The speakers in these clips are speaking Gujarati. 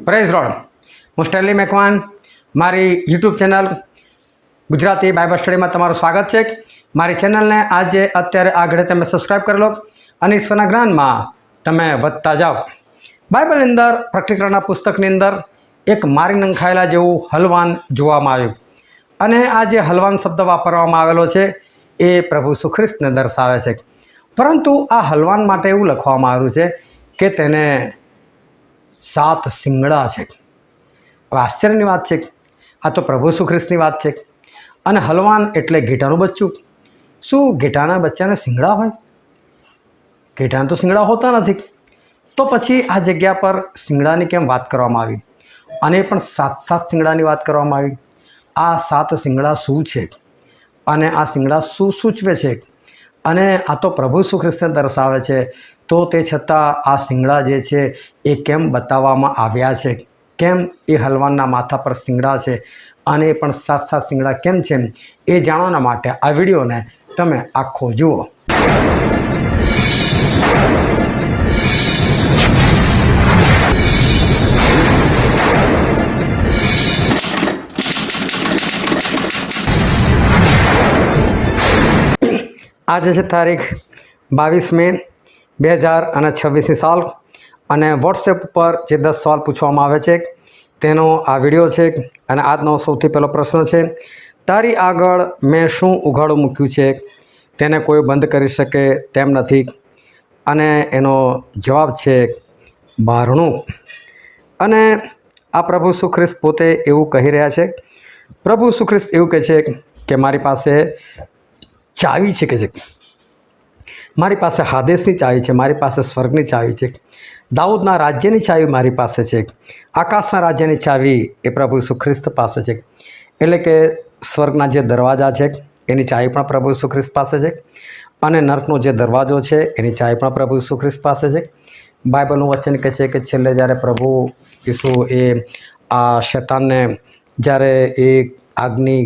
Praise road. હું સ્ટેનલી મેકવાન, મારી યુટ્યુબ ચેનલ ગુજરાતી બાઇબલ સ્ટડીમાં તમારું સ્વાગત છે. મારી ચેનલને આજે અત્યારે આગળ તમે સબસ્ક્રાઈબ કરી લો અને ઈશ્વરના જ્ઞાનમાં તમે વધતા જાઓ. બાઇબલની અંદર પ્રકટીકરણના પુસ્તકની અંદર એક મારી નંખાયેલા જેવું હલવાન જોવામાં આવ્યું અને આ જે હલવાન શબ્દ વાપરવામાં આવેલો છે એ પ્રભુ ઈસુ ખ્રિસ્તને દર્શાવે છે. પરંતુ આ હલવાન માટે એવું લખવામાં આવ્યું છે કે તેને 7 શિંગડા છે. હવે આશ્ચર્યની વાત છે, આ તો પ્રભુ ઈસુ ખ્રિસ્તની વાત છે. અને હલવાન એટલે ઘેટાનું બચ્ચું. શું ઘેટાના બચ્ચાને શિંગડા હોય? ઘેટાને તો શિંગડા હોતા નથી. તો પછી આ જગ્યા પર શિંગડાની કેમ વાત કરવામાં આવી? અને પણ 7 શિંગડાની વાત કરવામાં આવી. આ 7 શિંગડા શું છે અને આ શિંગડા શું સૂચવે છે? અને આ તો પ્રભુ ઈસુ ખ્રિસ્તને દર્શાવે છે. તો તે છતાં આ શિંગડા જે છે એ કેમ બતાવવામાં આવ્યા છે? કેમ એ હલવાનના માથા પર શિંગડા છે અને એ પણ 7 શિંગડા કેમ છે એ જાણવાના માટે આ વિડીયોને તમે આખો જુઓ. આજે છે તારીખ 22 મે 2026ની સાલ અને વોટ્સએપ પર જે 10 સવાલ પૂછવામાં આવે છે તેનો આ વિડીયો છે. અને આજનો સૌથી પહેલો પ્રશ્ન છે, તારી આગળ મેં શું ઉઘાડું મૂક્યું છે તેને કોઈ બંધ કરી શકે તેમ નથી? અને એનો જવાબ છે બારણું. અને આ પ્રભુ ઈસુ ખ્રિસ્ત પોતે એવું કહી રહ્યા છે. પ્રભુ ઈસુ ખ્રિસ્ત એવું કહે છે કે મારી પાસે ચાવી છે, કે છે મારી પાસે હાદેસની ચાવી છે, મારી પાસે સ્વર્ગની ચાવી છે, દાઉદના રાજ્યની ચાવી મારી પાસે છે, આકાશના રાજ્યની ચાવી એ પ્રભુ ઈસુ ખ્રિસ્ત પાસે છે. એટલે કે સ્વર્ગના જે દરવાજા છે એની ચાવી પણ પ્રભુ ઈસુ ખ્રિસ્ત પાસે છે અને નર્કનો જે દરવાજો છે એની ચાવી પણ પ્રભુ ઈસુ ખ્રિસ્ત પાસે છે. બાઇબલનું વચન કહે છે કે છેલ્લે જ્યારે પ્રભુ ઈસુ એ આ શૈતાનને જ્યારે એ આગની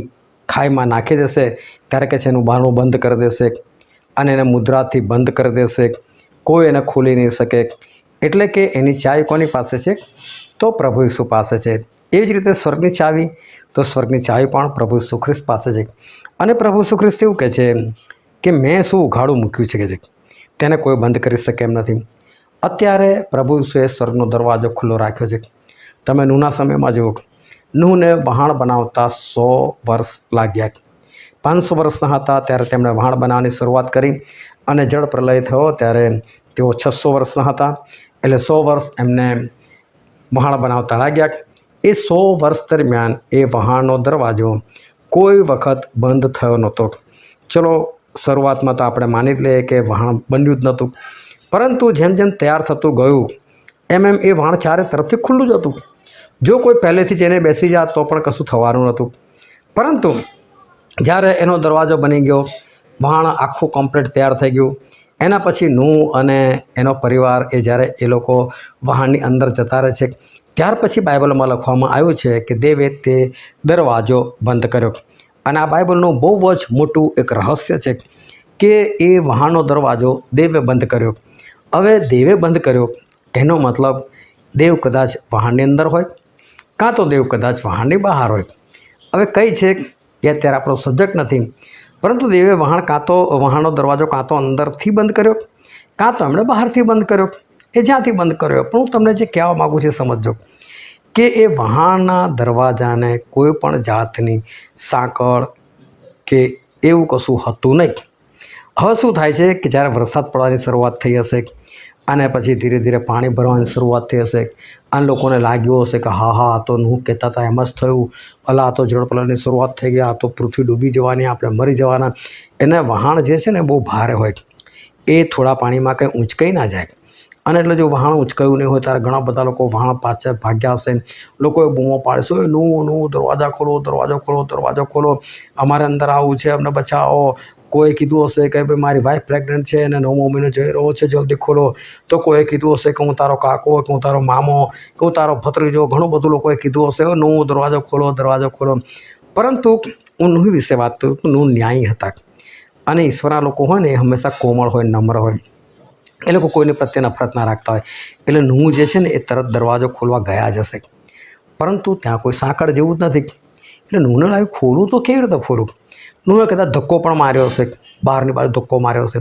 ખાઈમાં નાખી દેશે ત્યારે કે છે એનું બારણું બંધ કરી દેશે અને એને મુદ્રાથી બંધ કરી દેશે, કોઈ એને ખોલી નહીં શકે. એટલે કે એની ચાવી કોની પાસે છે? તો પ્રભુ ઈસુ પાસે છે. એવી જ રીતે સ્વર્ગની ચાવી, તો સ્વર્ગની ચાવી પણ પ્રભુ ઈસુ ખ્રિસ્ત પાસે છે. અને પ્રભુ ઈસુ ખ્રિસ્ત એવું કહે છે કે મેં શું ઉઘાડું મૂક્યું છે કે છે તેને કોઈ બંધ કરી શકે એમ નથી. અત્યારે પ્રભુ ઈસુએ સ્વર્ગનો દરવાજો ખુલ્લો રાખ્યો છે. તમે નૂહના સમયમાં જુઓ, નૂહને વહાણ બનાવતા 100 વર્ષ લાગ્યા. 500 વર્ષના હતા ત્યારે તેમણે વહાણ બનાવવાની શરૂઆત કરી અને જળ પ્રલય થયો ત્યારે તેઓ 600 વર્ષના હતા. એટલે 100 વર્ષ એમને વહાણ બનાવતા લાગ્યા. એ 100 વર્ષ દરમિયાન એ વહાણનો દરવાજો કોઈ વખત બંધ થયો નહોતો. ચલો શરૂઆતમાં તો આપણે માની જ લઈએ કે વહાણ બન્યું જ નહોતું, પરંતુ જેમ જેમ તૈયાર થતું ગયું એમ એમ એ વહાણ ચારે તરફથી ખુલ્લું જ હતું. જો કોઈ પહેલેથી જ એને બેસી જાય તો પણ કશું થવાનું નહોતું. પરંતુ જ્યારે એનો દરવાજો બની ગયો, વહાણ આખું કમ્પ્લીટ તૈયાર થઈ ગયું, એના પછી નૂહ અને એનો પરિવાર એ જ્યારે એ લોકો વહાણની અંદર જતા રહે છે ત્યાર પછી બાઇબલમાં લખવામાં આવ્યું છે કે દેવે તે દરવાજો બંધ કર્યો. અને આ બાઇબલનું બહુ જ મોટું એક રહસ્ય છે કે એ વહાણનો દરવાજો દેવે બંધ કર્યો. હવે દેવે બંધ કર્યો એનો મતલબ દેવ કદાચ વહાણની અંદર હોય, કાં તો દેવ કદાચ વહાણની બહાર હોય. હવે કઈ છે એ અત્યારે આપણો સબ્જેક્ટ નથી, પરંતુ દેવે વહાણ કાં તો વહાણનો દરવાજો કાં તો અંદરથી બંધ કર્યો, કાં તો એમણે બહારથી બંધ કર્યો. એ જ્યાંથી બંધ કર્યો, પણ હું તમને જે કહેવા માગું છું સમજો કે એ વહાણના દરવાજાને કોઈ પણ જાતની સાંકળ કે એવું કશું હતું નહીં. હવે શું થાય છે કે જ્યારે વરસાદ પડવાની શરૂઆત થઈ હશે અને પછી ધીરે ધીરે પાણી ભરવાની શરૂઆત થઈ હશે અને લોકોને લાગ્યું હશે કે હા આ તો નૂહ કહેતા હતા એમ જ થયું, અલા આ તો જળપ્રલયની શરૂઆત થઈ ગઈ, આ તો પૃથ્વી ડૂબી જવાની, આપણે મરી જવાના. એને વહાણ જે છે ને બહુ ભારે હોય, એ થોડા પાણીમાં કંઈ ઊંચકાઈ ના જાય. અને એટલે જો વહાણ ઊંચકાયું નહીં હોય ત્યારે ઘણા બધા લોકો વહાણ પાછળ ભાગ્યા હશે. લોકોએ બૂમો પાડશે, નૂહ દરવાજા ખોલો, દરવાજો ખોલો, દરવાજો ખોલો, અમારે અંદર આવવું છે, અમને બચાવો. કોઈ કીધું હશે કે ભાઈ મારી વાઈફ પ્રેગ્નન્ટ છે અને 9મો મહિનો જઈ રહ્યો છે, જલ્દી ખોલો. તો કોઈએ કીધું હશે કે હું તારો કાકો, કે હું તારો મામો, કે હું તારો ભત્રીજો. ઘણું બધું લોકોએ કીધું હશે નૂહ દરવાજો ખોલો, દરવાજો ખોલો. પરંતુ હું નૂહ વિશે વાત કરું તો નૂહ ન્યાયી હતા. અને ઈશ્વરના લોકો હોય ને એ હંમેશા કોમળ હોય, નમ્ર હોય. એ લોકો કોઈની પ્રત્યે નફરત ના રાખતા હોય. એટલે નૂહ જે છે ને એ તરત દરવાજો ખોલવા ગયા જ હશે, પરંતુ ત્યાં કોઈ સાંકળ જેવું જ નથી. એટલે નૂહને લાગ્યું ખોલું તો કેવી રીતે ખોલું. નૂહે કદાચ ધક્કો પણ માર્યો હશે, બહારની બાજુ ધક્કો માર્યો હશે.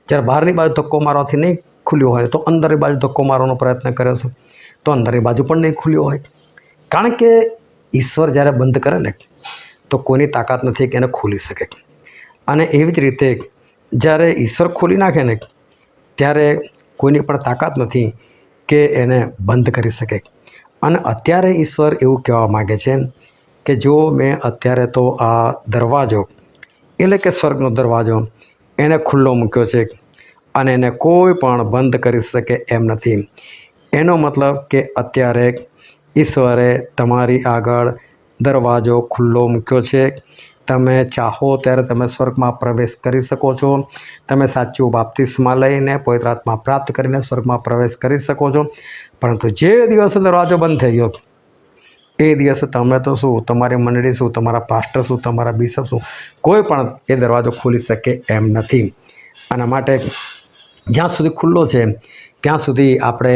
જ્યારે બહારની બાજુ ધક્કો મારવાથી નહીં ખુલ્યો હોય તો અંદરની બાજુ ધક્કો મારવાનો પ્રયત્ન કર્યો છે, તો અંદરની બાજુ પણ નહીં ખુલ્યો હોય. કારણ કે ઈશ્વર જ્યારે બંધ કરે ને તો કોઈની તાકાત નથી કે એને ખોલી શકે. અને એવી જ રીતે જ્યારે ઈશ્વર ખોલી નાખે ને ત્યારે કોઈની પણ તાકાત નથી કે એને બંધ કરી શકે. અને અત્યારે ઈશ્વર એવું કહેવા માગે છે કે જો મેં અત્યારે તો આ દરવાજો એટલે કે સ્વર્ગનો દરવાજો એને ખુલ્લો મૂક્યો છે અને એને કોઈ પણ બંધ કરી શકે એમ નથી. એનો મતલબ કે અત્યારે ઈશ્વરે તમારી આગળ દરવાજો ખુલ્લો મૂક્યો છે. તમે ચાહો ત્યારે તમે સ્વર્ગમાં પ્રવેશ કરી શકો છો. તમે સાચું બાપ્તિસ્મા લઈને પવિત્ર આત્મા પ્રાપ્ત કરીને સ્વર્ગમાં પ્રવેશ કરી શકો છો. પરંતુ જે દિવસે દરવાજો બંધ થઈ ગયો એ દિવસે તમે તો શું, તમારી મંડળી શું, તમારા પાસ્ટર શું, તમારા બિશપ શું, કોઈ પણ એ દરવાજો ખોલી શકે એમ નથી. આના માટે જ્યાં સુધી ખુલ્લો છે ત્યાં સુધી આપણે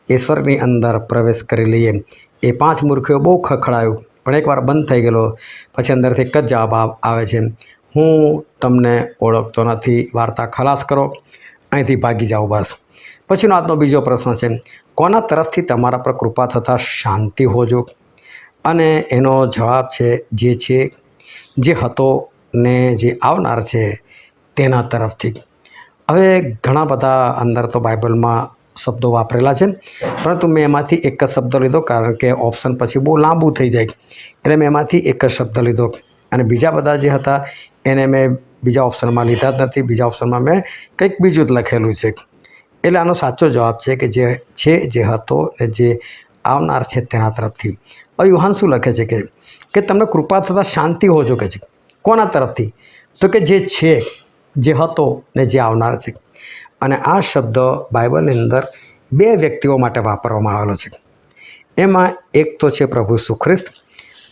એ સ્વર્ગની અંદર પ્રવેશ કરી લઈએ. એ 5 મૂર્ખીઓ બહુ ખખડાયું, પણ એકવાર બંધ થઈ ગયેલો પછી અંદરથી એક જ જવાબ આવે છે, હું તમને ઓળખતો નથી, વાર્તા ખલાસ કરો, અહીંથી ભાગી જાઓ બસ. પછીનો આજનો બીજો પ્રશ્ન છે, કોના તરફથી તમારા પર કૃપા થતાં શાંતિ હોજો. અને એનો જવાબ છે જે હતો ને જે આવનાર છે તેના તરફથી. હવે ઘણા બધા અંદર તો બાઇબલમાં શબ્દો વાપરેલા છે, પરંતુ મેં એમાંથી એક જ શબ્દ લીધો કારણ કે ઓપ્શન પછી બહુ લાંબુ થઈ જાય, એટલે મેં એમાંથી એક જ શબ્દ લીધો. અને બીજા બધા જે હતા એને મેં બીજા ઓપ્શનમાં લીધા જ નથી. બીજા ઓપ્શનમાં મેં કંઈક બીજું જ લખેલું છે. એટલે આનો સાચો જવાબ છે કે જે હતો ને જે આવનાર છે તેના તરફથી. હવે યુહાન શું લખે છે કે તમને કૃપા થતાં શાંતિ હોજો કે છે. કોના તરફથી? તો કે જે છે, જે હતો ને જે આવનાર છે. અને આ શબ્દ બાઇબલની અંદર 2 વ્યક્તિઓ માટે વાપરવામાં આવેલો છે. એમાં એક તો છે પ્રભુ ઈસુ ખ્રિસ્ત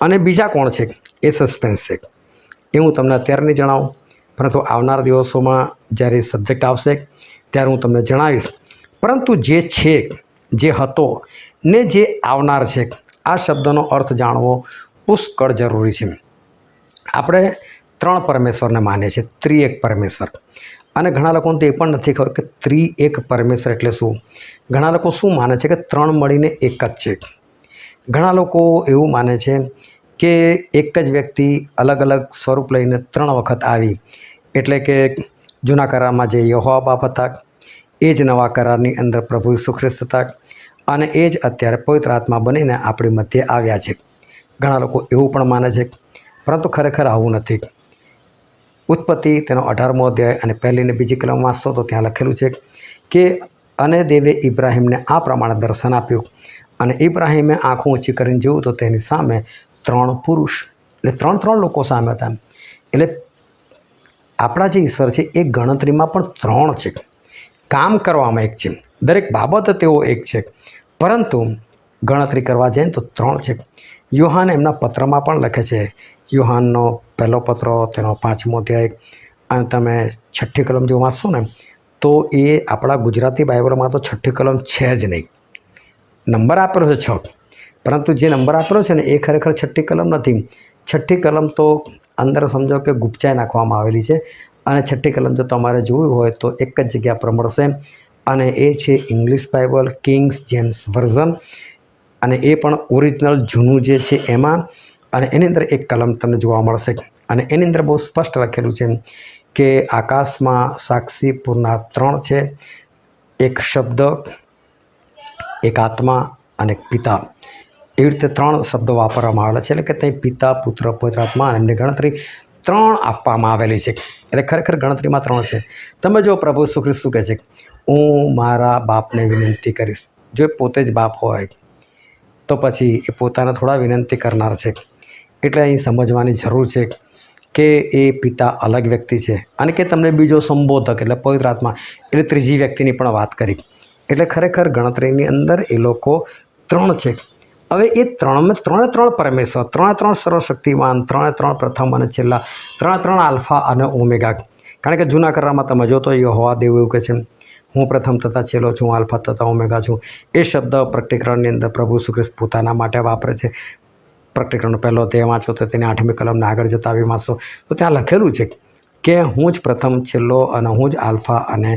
અને બીજા કોણ છે એ સસ્પેન્સ છે. એ હું તમને અત્યારે નહીં જણાવું, પરંતુ આવનાર દિવસોમાં જ્યારે સબ્જેક્ટ આવશે ત્યારે હું તમને જણાવીશ. પરંતુ જે છે, જે હતો ને જે આવનાર છે, આ શબ્દનો અર્થ જાણવો પુષ્કળ જરૂરી છે. આપણે 3 પરમેશ્વરને માનીએ છીએ, ત્રિએક પરમેશ્વર. અને ઘણા લોકોને તો એ પણ નથી ખબર કે ત્રિએક પરમેશ્વર એટલે શું. ઘણા લોકો શું માને છે કે 3 મળીને એક જ છે. ઘણા લોકો એવું માને છે કે એક જ વ્યક્તિ અલગ અલગ સ્વરૂપ લઈને 3 વખત આવી, એટલે કે જૂના કરારમાં જે યહોવા બાપ હતા, એ જ નવા કરારની અંદર પ્રભુ ઈસુ ખ્રિસ્ત હતા, અને એ જ અત્યારે પવિત્ર આત્મા બનીને આપણી મધ્યે આવ્યા છે. ઘણા લોકો એવું પણ માને છે, પરંતુ ખરેખર આવું નથી. ઉત્પત્તિ તેનો 18મો અધ્યાય અને 1લી ને 2જી કલમ વાંચશો તો ત્યાં લખેલું છે કે અને દેવે ઇબ્રાહિમને આ પ્રમાણે દર્શન આપ્યું, અને ઇબ્રાહિમે આંખો ઊંચી કરીને જોયું તો તેની સામે 3 પુરુષ, એટલે 3 લોકો સામે હતા. એટલે આપણા જે ઈશ્વર છે એ ગણતરીમાં પણ 3 છે, કામ કરવામાં એક છે, દરેક બાબત તેઓ એક છે, પરંતુ ગણતરી કરવા જાય તો 3 છે. યુહાન એમના પત્રમાં પણ લખે છે, યુહાનનો 1લો પત્ર તેનો 5મો અધ્યાય, અને તમે 6ઠ્ઠી કલમ જો વાંચશો ને તો એ આપણા ગુજરાતી બાઇબલમાં તો 6ઠ્ઠી કલમ છે જ નહીં. નંબર આપેલો છે 6, પરંતુ જે નંબર આપેલો છે ને એ ખરેખર 6ઠ્ઠી કલમ નથી. 6ઠ્ઠી કલમ તો અંદર સમજો કે ગુપચાઈ નાખવામાં આવેલી છે. અને 6ઠ્ઠી કલમ જો તમારે જોયું હોય તો એક જ જગ્યા પર મળશે, અને એ છે English Bible, king James version. અને એ પણ ઓરિજિનલ જૂનું જે છે એમાં. અને એની અંદર એક કલમ તમને જોવા મળશે, અને એની અંદર બહુ સ્પષ્ટ લખેલું છે કે આકાશમાં સાક્ષી પૂરના 3 છે, એક શબ્દ, એક આત્મા અને એક પિતા. એવી રીતે 3 શબ્દો વાપરવામાં આવેલા છે. એટલે કે તે પિતા, પુત્ર, પવિત્ર આત્મા, અને એમની ગણતરી 3 આપવામાં આવેલી છે. એટલે ખરેખર ગણતરીમાં 3 છે. તમે જો પ્રભુ ઈસુ ખ્રિસ્ત શું કહે છે, હું મારા બાપને વિનંતી કરીશ. જો એ પોતે જ બાપ હોય તો પછી એ પોતાને થોડા વિનંતી કરનાર છે. એટલે અહીં સમજવાની જરૂર છે કે એ પિતા અલગ વ્યક્તિ છે, અને કે તમને બીજો સંબોધક એટલે પવિત્ર આત્મા એટલે ત્રીજી વ્યક્તિની પણ વાત કરી. એટલે ખરેખર ગણતરીની અંદર એ લોકો 3 છે. હવે એ 3 પરમેશ્વર, 3 સર્વશક્તિમાન, 3 પ્રથમ અને છેલ્લા, 3 આલ્ફા અને ઓમેગા. કારણ કે જૂના કરારમાં તમે જો તો યહોવા દેવ એવું કહે છે, હું પ્રથમ તથા છેલ્લો છું, આલ્ફા તથા ઓમેગા છું. એ શબ્દ પ્રકટીકરણની અંદર પ્રભુ ઈસુ ખ્રિસ્ત પોતાના માટે વાપરે છે. પ્રકટીકરણનો પહેલો અધ્યાય વાંચો તો તેની 8મી કલમને આગળ જતા આવી વાંચશો તો ત્યાં લખેલું છે કે હું જ પ્રથમ, છેલ્લો અને હું જ આલ્ફા અને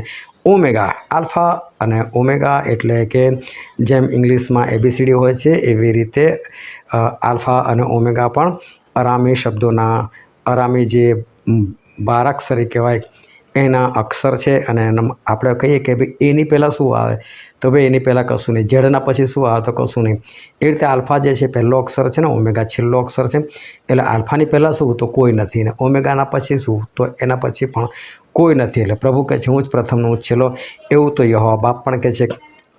ઓમેગા. આલ્ફા અને ઓમેગા એટલે કે જેમ ઇંગ્લિશમાં ABCD હોય છે એવી રીતે આલ્ફા અને ઓમેગા પણ અરામી શબ્દોના, અરામી જે 12 અક્ષરી કહેવાય એના અક્ષર છે. અને આપણે કહીએ કે ભાઈ એની પહેલાં શું આવે તો ભાઈ એની પહેલાં કશું નહીં, ઝેડના પછી શું આવે તો કશું નહીં. એ રીતે આલ્ફા જે છે પહેલો અક્ષર છે ને, ઓમેગા છેલ્લો અક્ષર છે. એટલે આલ્ફાની પહેલાં શું તો કોઈ નથી, ને ઓમેગાના પછી શું તો એના પછી પણ કોઈ નથી. એટલે પ્રભુ કહે છે હું જ પ્રથમનો, હું જ છેલ્લો. એવું તો યહોવા બાપ પણ કહે છે,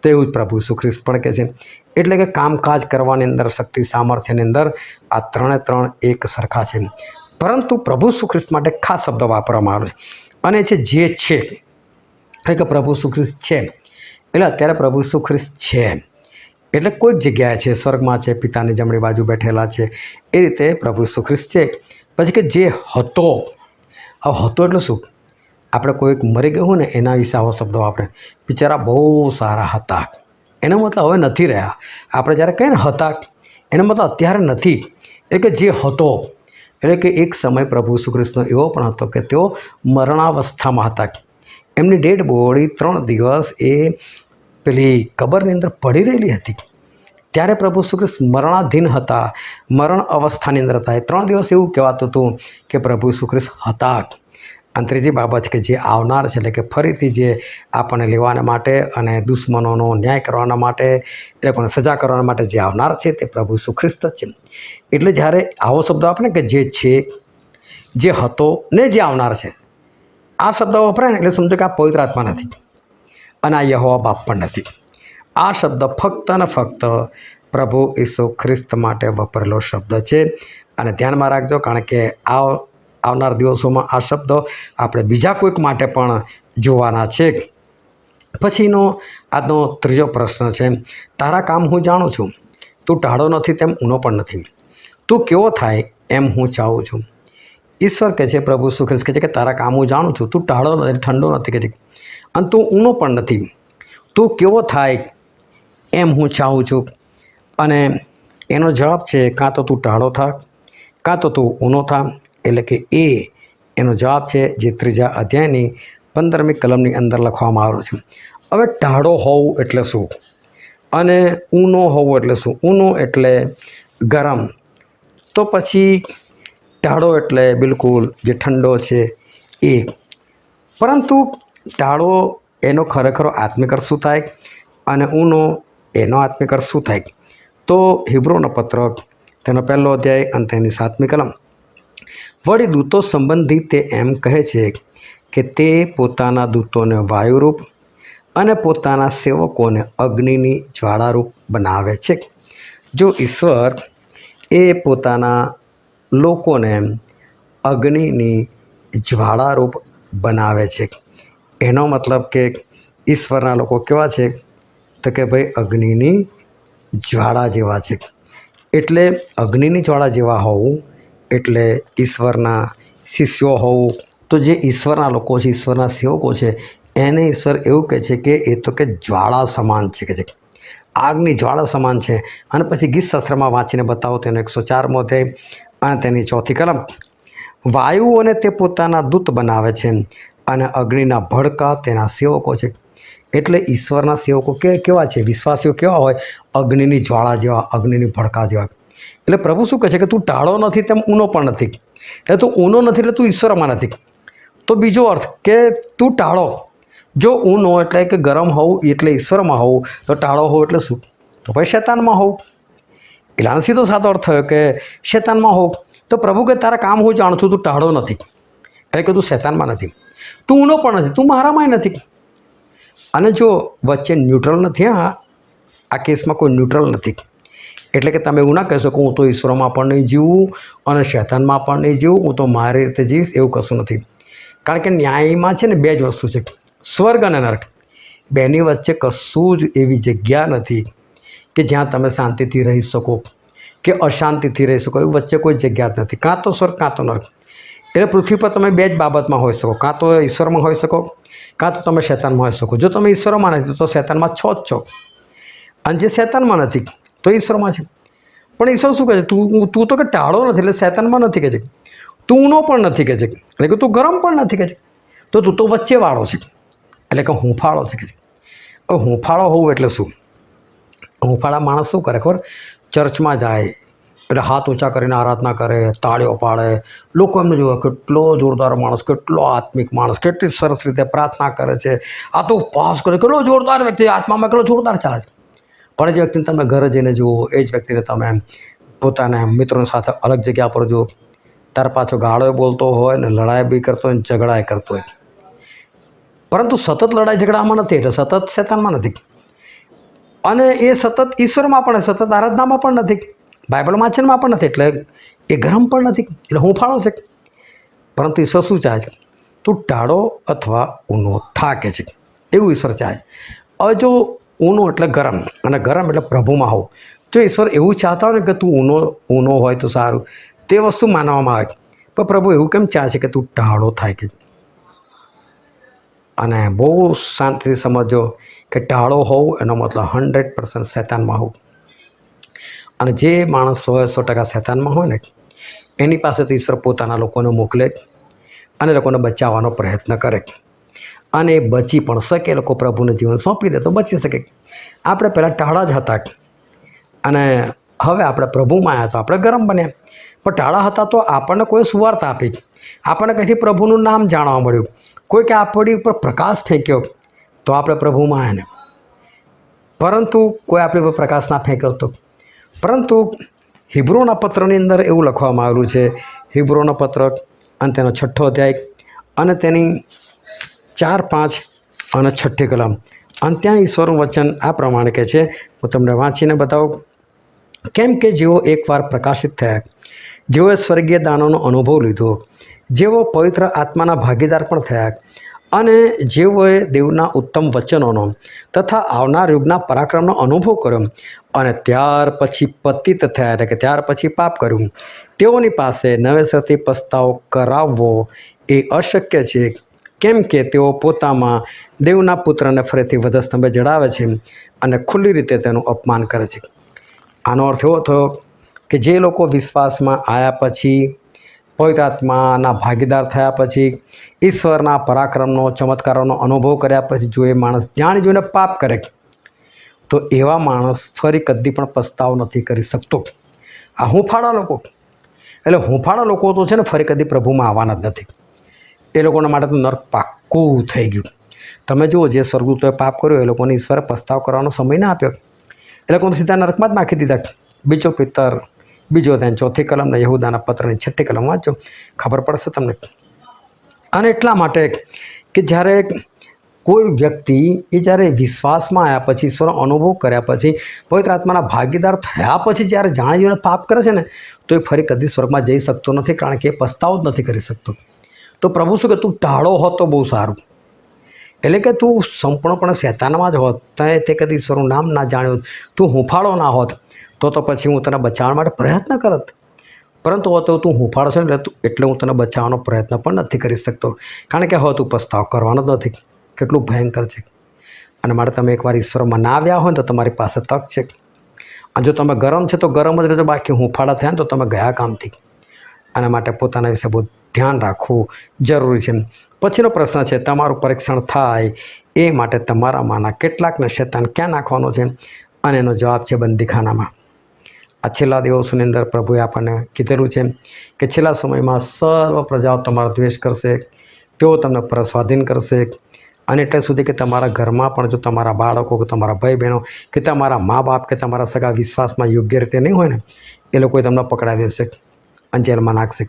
તો એવું જ પ્રભુ ઈસુ ખ્રિસ્ત પણ કહે છે. એટલે કે કામકાજ કરવાની અંદર, શક્તિ સામર્થ્યની અંદર આ ત્રણે ત્રણ એક સરખા છે. પરંતુ પ્રભુ ઈસુ ખ્રિસ્ત માટે ખાસ શબ્દ વાપરવામાં આવ્યો છે અને છે જે છે. એટલે કે પ્રભુ ઈસુ ખ્રિસ્ત છે એટલે અત્યારે પ્રભુ ઈસુ ખ્રિસ્ત છે એટલે કોઈક જગ્યાએ છે, સ્વર્ગમાં છે, પિતાની જમણી બાજુ બેઠેલા છે. એ રીતે પ્રભુ ઈસુ ખ્રિસ્ત છે. પછી કે જે હતો. હવે હતો એટલે શું? આપણે કોઈક મરી ગયું હોય ને એના વિશે આવો શબ્દો વાપરે, બિચારા બહુ સારા હતા, એનો મતલબ હવે નથી રહ્યા. આપણે જ્યારે કહીએ ને હતા, એનો મતલબ અત્યારે નથી. એટલે કે જે હતો એટલે કે એક સમય પ્રભુ ઈસુ ખ્રિસ્તનો એવો પણ હતો કે તેઓ મરણાવસ્થામાં હતા. એમની ડેડ બોડી 3 દિવસ એ પેલી કબરની અંદર પડી રહેલી હતી. ત્યારે પ્રભુ ઈસુ ખ્રિસ્ત મરણાધીન હતા, મરણ અવસ્થાની અંદર હતા. 3 દિવસ એવું કહેવાતું હતું કે પ્રભુ ઈસુ ખ્રિસ્ત હતા. અને ત્રીજી બાબત કે જે આવનાર છે, એટલે કે ફરીથી જે આપણને લેવાના માટે અને દુશ્મનોનો ન્યાય કરવાના માટે, એ લોકોને સજા કરવાના માટે જે આવનાર છે તે પ્રભુ ઈસુ ખ્રિસ્ત જ છે. એટલે જ્યારે આવો શબ્દ આપણે કે જે છે, જે હતો ને જે આવનાર છે, આ શબ્દ વપરાય ને એટલે સમજો કે આ પવિત્ર આત્મા નથી અને આ યહોવા બાપ પણ નથી. આ શબ્દ ફક્ત અને ફક્ત પ્રભુ ઈસુ ખ્રિસ્ત માટે વપરેલો શબ્દ છે. અને ધ્યાનમાં રાખજો, કારણ કે આવનાર દિવસોમાં આ શબ્દો આપણે બીજા કોઈક માટે પણ જોવાના છે. પછીનો આજનો ત્રીજો પ્રશ્ન છે, તારા કામ હું જાણું છું, તું ટાઢો નથી તેમ ઊનો પણ નથી, તું કેવો થાય એમ હું ચાહું છું. ઈશ્વર કહે છે, પ્રભુ ઈસુ ખ્રિસ્ત કહે છે કે તારા કામ હું જાણું છું, તું ટાઢો નથી, ઠંડો નથી, કહે છે, અને તું ઊનો પણ નથી, તું કેવો થાય એમ હું ચાહું છું. અને એનો જવાબ છે કાં તો તું ટાઢો થા, કાં તો તું ઊનો થા. એટલે કે એનો જવાબ છે જે 3જા અધ્યાયની 15મી કલમની અંદર લખવામાં આવ્યો છે. હવે ટાઢો હોવું એટલે શું અને ઊનો હોવું એટલે શું? ઊનો એટલે ગરમ, તો પછી ટાઢો એટલે બિલકુલ જે ઠંડો છે એ. પરંતુ ટાઢો એનો ખરેખર આત્મિક અર્થ શું થાય અને ઊનો એનો આત્મિક અર્થ શું થાય? તો હિબ્રુનો પત્ર તેનો 1લો અધ્યાય અને તેની 7મી કલમ. વળી દૂતો સંબંધી તે એમ કહે છે કે તે પોતાના દૂતોને વાયુરૂપ અને પોતાના સેવકોને અગ્નિની જ્વાળારૂપ બનાવે છે. જો ઈશ્વર એ પોતાના લોકોને અગ્નિની જ્વાળારૂપ બનાવે છે, એનો મતલબ કે ઈશ્વરના લોકો કેવા છે તો કે ભાઈ અગ્નિની જ્વાળા જેવા છે. એટલે અગ્નિની જ્વાળા જેવા હોવું એટલે ઈશ્વરના શિષ્યો હોવું. તો જે ઈશ્વરના લોકો છે, ઈશ્વરના સેવકો છે, એને ઈશ્વર એવું કહે છે કે એ તો કે જ્વાળા સમાન છે, કે છે આગની જ્વાળા સમાન છે. અને પછી ગીત શાસ્ત્રમાં વાંચીને બતાવો તેનો 104મો અધ્યાય અને તેની 4થી કલમ. વાયુઓને તે પોતાના દૂત બનાવે છે અને અગ્નિના ભડકા તેના સેવકો છે. એટલે ઈશ્વરના સેવકો કેવા છે? વિશ્વાસીઓ કેવા હોય? અગ્નિની જ્વાળા જેવા, અગ્નિની ભડકા જેવા. એટલે પ્રભુ શું કહે છે કે તું ટાળો નથી તેમ ઊનો પણ નથી. એટલે તું ઊનો નથી એટલે તું ઈશ્વરમાં નથી. તો બીજો અર્થ કે તું ટાળો. જો ઊનો એટલે કે ગરમ હોવું એટલે ઈશ્વરમાં હોવું, તો ટાળો હોવું એટલે શું? તો ભાઈ શેતાનમાં હોવું. એટલે આનો સીધો સાદો અર્થ થયો કે શેતાનમાં હોવું. તો પ્રભુ કે તારા કામ હું જાણું છું, તું ટાળો નથી એટલે કે તું શેતાનમાં નથી, તું ઊનો પણ નથી, તું મારામાંય નથી. અને જો વચ્ચે ન્યુટ્રલ નથી, આ કેસમાં કોઈ ન્યુટ્રલ નથી. એટલે કે તમે એવું ના કહેશો કે હું તો ઈશ્વરમાં પણ નહીં જીવું અને શૈતાનમાં પણ નહીં જીવું, હું તો મારી રીતે જીવીશ, એવું કશું નથી. કારણ કે ન્યાયમાં છે ને 2 જ વસ્તુ છે, સ્વર્ગ અને નરક. બેની વચ્ચે કશું જ એવી જગ્યા નથી કે જ્યાં તમે શાંતિથી રહી શકો કે અશાંતિથી રહી શકો. એવી વચ્ચે કોઈ જગ્યા જ નથી, કાં તો સ્વર્ગ કાં તો નરક. એટલે પૃથ્વી પર તમે બે જ બાબતમાં હોઈ શકો, કાં તો ઈશ્વરમાં હોઈ શકો, કાં તો તમે શૈતાનમાં હોઈ શકો. જો તમે ઈશ્વરમાં નથી તો શૈતાનમાં છો જ છો, અને જે શૈતાનમાં નથી તો ઈશ્વરમાં છે. પણ ઈશ્વર શું કહે છે? તું તો કે ટાળો નથી, એટલે શૈતાનમાં નથી કહે છે. તું ઊનો પણ નથી કહે છે, એટલે કે તું ગરમ પણ નથી કહે છે. તો તું તો વચ્ચેવાળો છે, એટલે કે હુંફાળો છે કે છે. હવે હુંફાળો હોવું એટલે શું? હુંફાળા માણસ શું કરે ખબર? ચર્ચમાં જાય એટલે હાથ ઊંચા કરીને આરાધના કરે, તાળીઓ પાડે, લોકો એમને જોવે કેટલો જોરદાર માણસ, કેટલો આત્મિક માણસ, કેટલી સરસ રીતે પ્રાર્થના કરે છે, આ તો ઉપવાસ કરે, કેટલો જોરદાર વ્યક્તિ, આત્મામાં કેટલો જોરદાર ચાલે છે. પણ જે વ્યક્તિને તમે ઘરે જઈને જુઓ, એ જ વ્યક્તિને તમે પોતાના મિત્રોની સાથે અલગ જગ્યા પર જુઓ, તાર પાછો ગાળો બોલતો હોય ને, લડાઈ બી કરતો હોય ને, ઝઘડાય કરતો હોય. પરંતુ સતત લડાઈ ઝઘડામાં નથી, એટલે સતત શૈતાનમાં નથી, અને એ સતત ઈશ્વરમાં પણ, સતત આરાધનામાં પણ નથી, બાઇબલ વાંચનમાં પણ નથી, એટલે એ ગરમ પણ નથી, એટલે હુંફાળો છે. પરંતુ ઈશ્વર શું ચાહે છે? તું ટાળો અથવા ઊનો થાકે છે, એવું ઈશ્વર ચાહે છે. હવે જો ઊનો એટલે ગરમ, અને ગરમ એટલે પ્રભુમાં હોવું. જો ઈશ્વર એવું ચાહતા હોય ને કે તું ઊનો હોય તો સારું, તે વસ્તુ માનવામાં આવે. પણ પ્રભુ એવું કેમ ચાહે છે કે તું ટાળો થાય કે? અને બહુ શાંતિથી સમજો કે ટાળો હોવું એનો મતલબ 100% શૈતાનમાં હોવું. અને જે માણસ 100% શૈતાનમાં હોય ને, એની પાસે તો ઈશ્વર પોતાના લોકોને મોકલે અને લોકોને બચાવવાનો પ્રયત્ન કરે, અને એ બચી પણ શકે. લોકો પ્રભુને જીવન સોંપી દે તો બચી શકે. આપણે પહેલાં ટાળા જ હતા, અને હવે આપણે પ્રભુમાં આવ્યા તો આપણે ગરમ બન્યા. પણ ટાળા હતા તો આપણને કોઈ સુવાર્તા આપી, આપણને કંઈથી પ્રભુનું નામ જાણવા મળ્યું, કોઈ કે આપણી ઉપર પ્રકાશ ફેંક્યો તો આપણે પ્રભુમાં આવ્યા ને. પરંતુ કોઈ આપણી ઉપર પ્રકાશ ના ફેંક્યો તો. પરંતુ હિબ્રોના પત્રની અંદર એવું લખવામાં આવેલું છે, હિબ્રોનો પત્ર અને તેનો 6ઠ્ઠો અધ્યાય અને તેની 4, 5 અને 6ઠ્ઠી કલમ, અને ત્યાં ઈશ્વરનું વચન આ પ્રમાણે કહે છે. હું તમને વાંચીને બતાવું. કેમ કે જેઓ એકવાર પ્રકાશિત થયા, જેઓએ સ્વર્ગીય દાનોનો અનુભવ લીધો, જેઓ પવિત્ર આત્માના ભાગીદાર પણ થયા, અને જેઓએ દેવના ઉત્તમ વચનોનો તથા આવનાર યુગના પરાક્રમનો અનુભવ કર્યો, અને ત્યાર પછી પતિત થયા, એટલે કે ત્યાર પછી પાપ કર્યું, તેઓની પાસે નવેસરથી પસ્તાવો કરાવવો એ અશક્ય છે. કેમ કે તેઓ પોતામાં દેવના પુત્રને ફરીથી વધસ્તંભે જડાવે છે અને ખુલ્લી રીતે તેનું અપમાન કરે છે. આનો અર્થ એવો થયો કે જે લોકો વિશ્વાસમાં આવ્યા પછી, પવિત્ર આત્માના ભાગીદાર થયા પછી, ઈશ્વરના પરાક્રમનો, ચમત્કારોનો અનુભવ કર્યા પછી, જો એ માણસ જાણી જોઈને પાપ કરે તો એવા માણસ ફરી કદી પણ પસ્તાવો નથી કરી શકતો. આ હુંફાળા લોકો, એટલે હુંફાળા લોકો તો છે ને ફરી કદી પ્રભુમાં આવવાના જ નથી. એ લોકોના માટે તો નર્ક પાક્કું થઈ ગયું. તમે જુઓ, જે સ્વર્ગદૂતોએ પાપ કર્યો એ લોકોને ઈશ્વરે પસ્તાવ કરવાનો સમય ના આપ્યો, એ લોકોને સીધા નર્કમાં જ નાખી દીધા. બીજો પિત્તર, બીજો ત્યાં 4ઠી કલમ ને યહૂદાના પત્રની 6ઠ્ઠી કલમ વાંચો, ખબર પડશે તમને. અને એટલા માટે કે જ્યારે કોઈ વ્યક્તિ એ જ્યારે વિશ્વાસમાં આવ્યા પછી, ઈશ્વરનો અનુભવ કર્યા પછી, પવિત્ર આત્માના ભાગીદાર થયા પછી જ્યારે જાણી જોઈને પાપ કરે છે ને, તો એ ફરી કદી સ્વર્ગમાં જઈ શકતો નથી, કારણ કે એ પસ્તાવો જ નથી કરી શકતો. તો પ્રભુ શું કે તું ટાળો હોત તો બહુ સારું, એટલે કે તું સંપૂર્ણપણે શૈતાનમાં જ હોત, તે કદી ઈશ્વરનું નામ ના જાણ્યું, તું હુંફાળો ના હોત, તો પછી હું તને બચાવવા માટે પ્રયત્ન કરત. પરંતુ હવે તો તું હુંફાળો છે ને, એટલે હું તને બચાવવાનો પ્રયત્ન પણ નથી કરી શકતો, કારણ કે હવે તું પસ્તાવ કરવાનો જ નથી. કેટલું ભયંકર છે. અને માટે તમે એકવાર ઈશ્વરમાં ના આવ્યા હોય ને તો તમારી પાસે તક છે. અને જો તમે ગરમ છે તો ગરમ જ રહેજો, બાકી હુંફાળા થયા ને તો તમે ગયા કામથી. આના માટે પોતાના વિશે બહુ ધ્યાન રાખવું જરૂરી છે. પછીનો પ્રશ્ન છે, તમારું પરીક્ષણ થાય એ માટે તમારામાંના કેટલાકને શૈતાન ક્યાં નાખવાનો છે? અને એનો જવાબ છે બંદીખાનામાં. આ છેલ્લા દિવસોની અંદર પ્રભુએ આપણને કીધેલું છે કે છેલ્લા સમયમાં સર્વ પ્રજાઓ તમારો દ્વેષ કરશે, તેઓ તમને પરસ્વાધીન કરશે, અને એટલે સુધી કે તમારા ઘરમાં પણ જો તમારા બાળકો કે તમારા ભાઈ બહેનો કે તમારા મા બાપ કે તમારા સગા વિશ્વાસમાં યોગ્ય રીતે નહીં હોય ને, એ લોકોએ તમને પકડાવી દેશે અને જેલમાં નાખશે.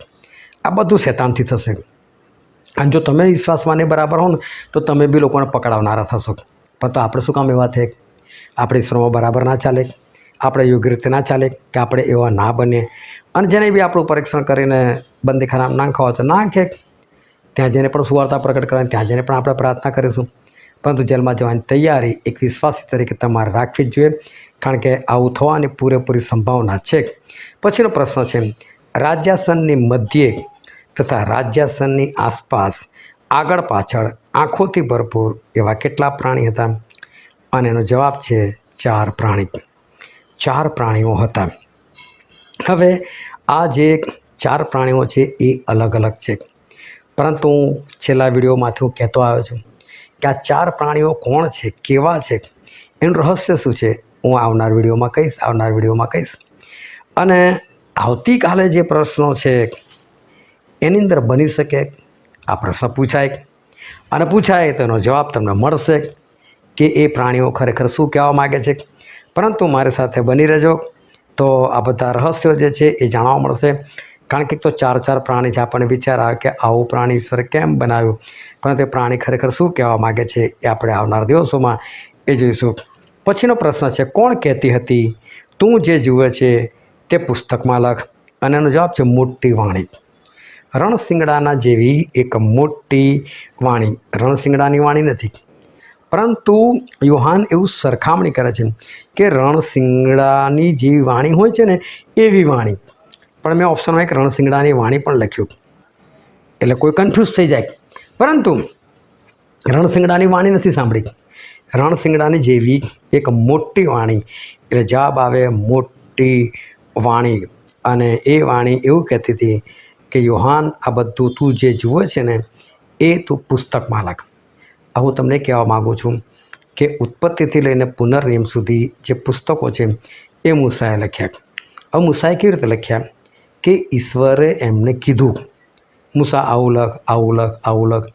આ બધું શૈતાનથી થશે. અને જો તમે વિશ્વાસમાં નહીં બરાબર હો ને તો તમે બી લોકોને પકડાવનારા થશો. પણ તો આપણે શું કામ એવા થાય? આપણે ઈશ્વરમાં બરાબર ના ચાલે, આપણે યોગ્ય રીતે ના ચાલે, કે આપણે એવા ના બને. અને જેને બી આપણું પરીક્ષણ કરીને બંદીખાનામાં નાખવા હોય તો નાખે, ત્યાં જઈને પણ સુવાર્તા પ્રગટ કરવાની, ત્યાં જઈને પણ આપણે પ્રાર્થના કરીશું. પરંતુ જેલમાં જવાની તૈયારી એક વિશ્વાસી તરીકે તમારે રાખવી જ જોઈએ, કારણ કે આવું થવાની પૂરેપૂરી સંભાવના છે. પછીનો પ્રશ્ન છે, રાજ્યાસનની મધ્યે તથા રાજ્યાસનની આસપાસ આગળ પાછળ આંખોથી ભરપૂર એવા કેટલા પ્રાણી હતા? અને એનો જવાબ છે 4 પ્રાણી. 4 પ્રાણીઓ હતા. હવે આ જે 4 પ્રાણીઓ છે એ અલગ અલગ છે, પરંતુ હું છેલ્લા વિડીયોમાંથી હું કહેતો આવ્યો છું કે આ 4 પ્રાણીઓ કોણ છે, કેવા છે, એનું રહસ્ય શું છે, હું આવનાર વિડીયોમાં કહીશ. અને આવતીકાલે જે પ્રશ્નો છે એની અંદર બની શકે આ પ્રશ્ન પૂછાય, અને પૂછાય તો એનો જવાબ તમને મળશે કે એ પ્રાણીઓ ખરેખર શું કહેવા માગે છે. પરંતુ મારી સાથે બની રહેજો, તો આ બધા રહસ્યો જે છે એ જાણવા મળશે. કારણ કે તો 4 પ્રાણી છે, આપણને વિચાર આવે કે આવું પ્રાણી ઈશ્વરે કેમ બનાવ્યું, પરંતુ એ પ્રાણી ખરેખર શું કહેવા માગે છે એ આપણે આવનાર દિવસોમાં એ જોઈશું. પછીનો પ્રશ્ન છે, કોણ કહેતી હતી તું જે જુએ છે તે પુસ્તકમાં લખ? અને એનો જવાબ છે મોટી વાણી. રણશિંગડાના જેવી એક મોટી વાણી. રણશિંગડાની વાણી નથી, પરંતુ યોહાન એવું સરખામણી કરે છે કે રણશિંગડાની જેવી વાણી હોય છે ને એવી વાણી. પણ મેં ઓપ્શનમાં એક રણશિંગડાની વાણી પણ લખ્યું, એટલે કોઈ કન્ફ્યુઝ થઈ જાય. પરંતુ રણશિંગડાની વાણી નથી સાંભળી, રણશિંગડાની જેવી એક મોટી વાણી, એટલે જવાબ આવે મોટી વાણી. અને એ વાણી એવું કહેતી હતી કે યોહાન, આ બધું તું જે જુએ છે ને એ તું પુસ્તકમાં લખ. હું તમને કહેવા માગું છું કે ઉત્પત્તિથી લઈને પુનર્નિયમ સુધી જે પુસ્તકો છે એ મૂસાએ લખ્યા. હવે મૂસાએ કેવી રીતે લખ્યા કે ઈશ્વરે એમને કીધું, મૂસા આવું લખ, આવું લખ, આવું લખ,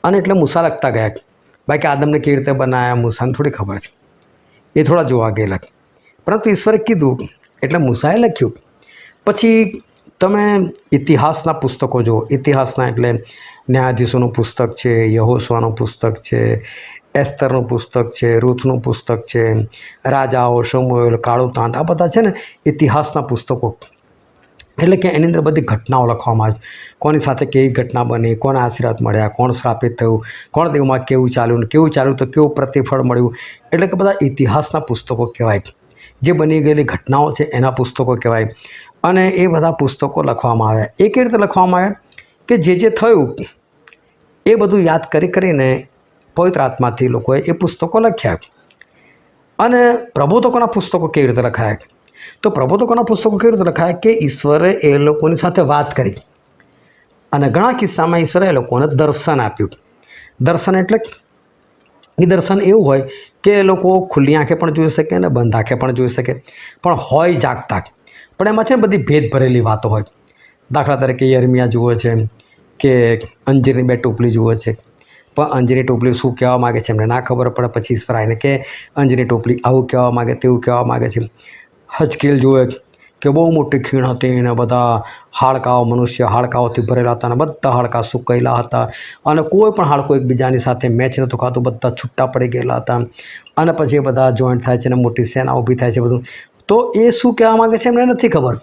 અને એટલે મૂસા લખતા ગયા. બાકી આદમને કેવી રીતે બનાવ્યા મૂસાને થોડી ખબર છે, એ થોડા જોવા ગયેલા. પરંતુ ઈશ્વરે કીધું એટલે મૂસાએ લખ્યું. પછી તમે ઇતિહાસના પુસ્તકો જુઓ. ઇતિહાસના એટલે ન્યાયાધીશોનું પુસ્તક છે, યહોશુઆનું પુસ્તક છે, એસ્તરનું પુસ્તક છે, રૂથનું પુસ્તક છે, રાજાઓ, શમૂએલ, કાળુતાંત, આ બધા છે ને ઇતિહાસના પુસ્તકો. એટલે કે એની અંદર બધી ઘટનાઓ લખવામાં આવે છે. કોની સાથે કેવી ઘટના બની, કોને આશીર્વાદ મળ્યા, કોણ શ્રાપિત થયું, કોણ દેવમાં કેવું ચાલ્યું તો કેવું પ્રતિફળ મળ્યું. એટલે કે બધા ઇતિહાસના પુસ્તકો કહેવાય. જે બની ગયેલી ઘટનાઓ છે એના પુસ્તકો કહેવાય. અને એ બધા પુસ્તકો લખવામાં આવ્યા. એ કેવી રીતે લખવામાં આવ્યા કે જે થયું એ બધું યાદ કરીને પવિત્ર આત્માથી લોકોએ એ પુસ્તકો લખ્યા. અને પ્રબોધકોના પુસ્તકો કેવી રીતે લખાયા? તો પ્રબોધકોના પુસ્તકો કેવી રીતે લખાયા કે ઈશ્વરે એ લોકોની સાથે વાત કરી, અને ઘણા કિસ્સામાં ઈશ્વરે એ લોકોને દર્શન આપ્યું. દર્શન એટલે એ દર્શન એવું હોય કે એ લોકો ખુલ્લી આંખે પણ જોઈ શકે અને બંધ આંખે પણ જોઈ શકે, પણ હોય જાગતા. પણ એમાં છે ને બધી ભેદ ભરેલી વાતો હોય. દાખલા તરીકે યર્મિયા જુએ છે કે અંજીરની 2 ટોપલી જુએ છે, પણ અંજીરની ટોપલી શું કહેવા માગે છે એમને ના ખબર પડે. પછી ઈશ્વર આવીને કે અંજીરની ટોપલી આવું કહેવા માગે, તેવું કહેવા માગે છે. હજકેલ જુએ કે બહુ મોટી ખીણ હતી અને બધા હાડકાઓ, મનુષ્ય હાડકાઓથી ભરેલા હતા, અને બધા હાડકા સુકાયેલા હતા, અને કોઈ પણ હાડકો એકબીજાની સાથે મેચ નહોતું ખાતું, બધા છૂટા પડી ગયેલા હતા. અને પછી એ બધા જોઈન્ટ થાય છે અને મોટી સેના ઊભી થાય છે બધું. તો એ શું કહેવા માગે છે એમને નથી ખબર.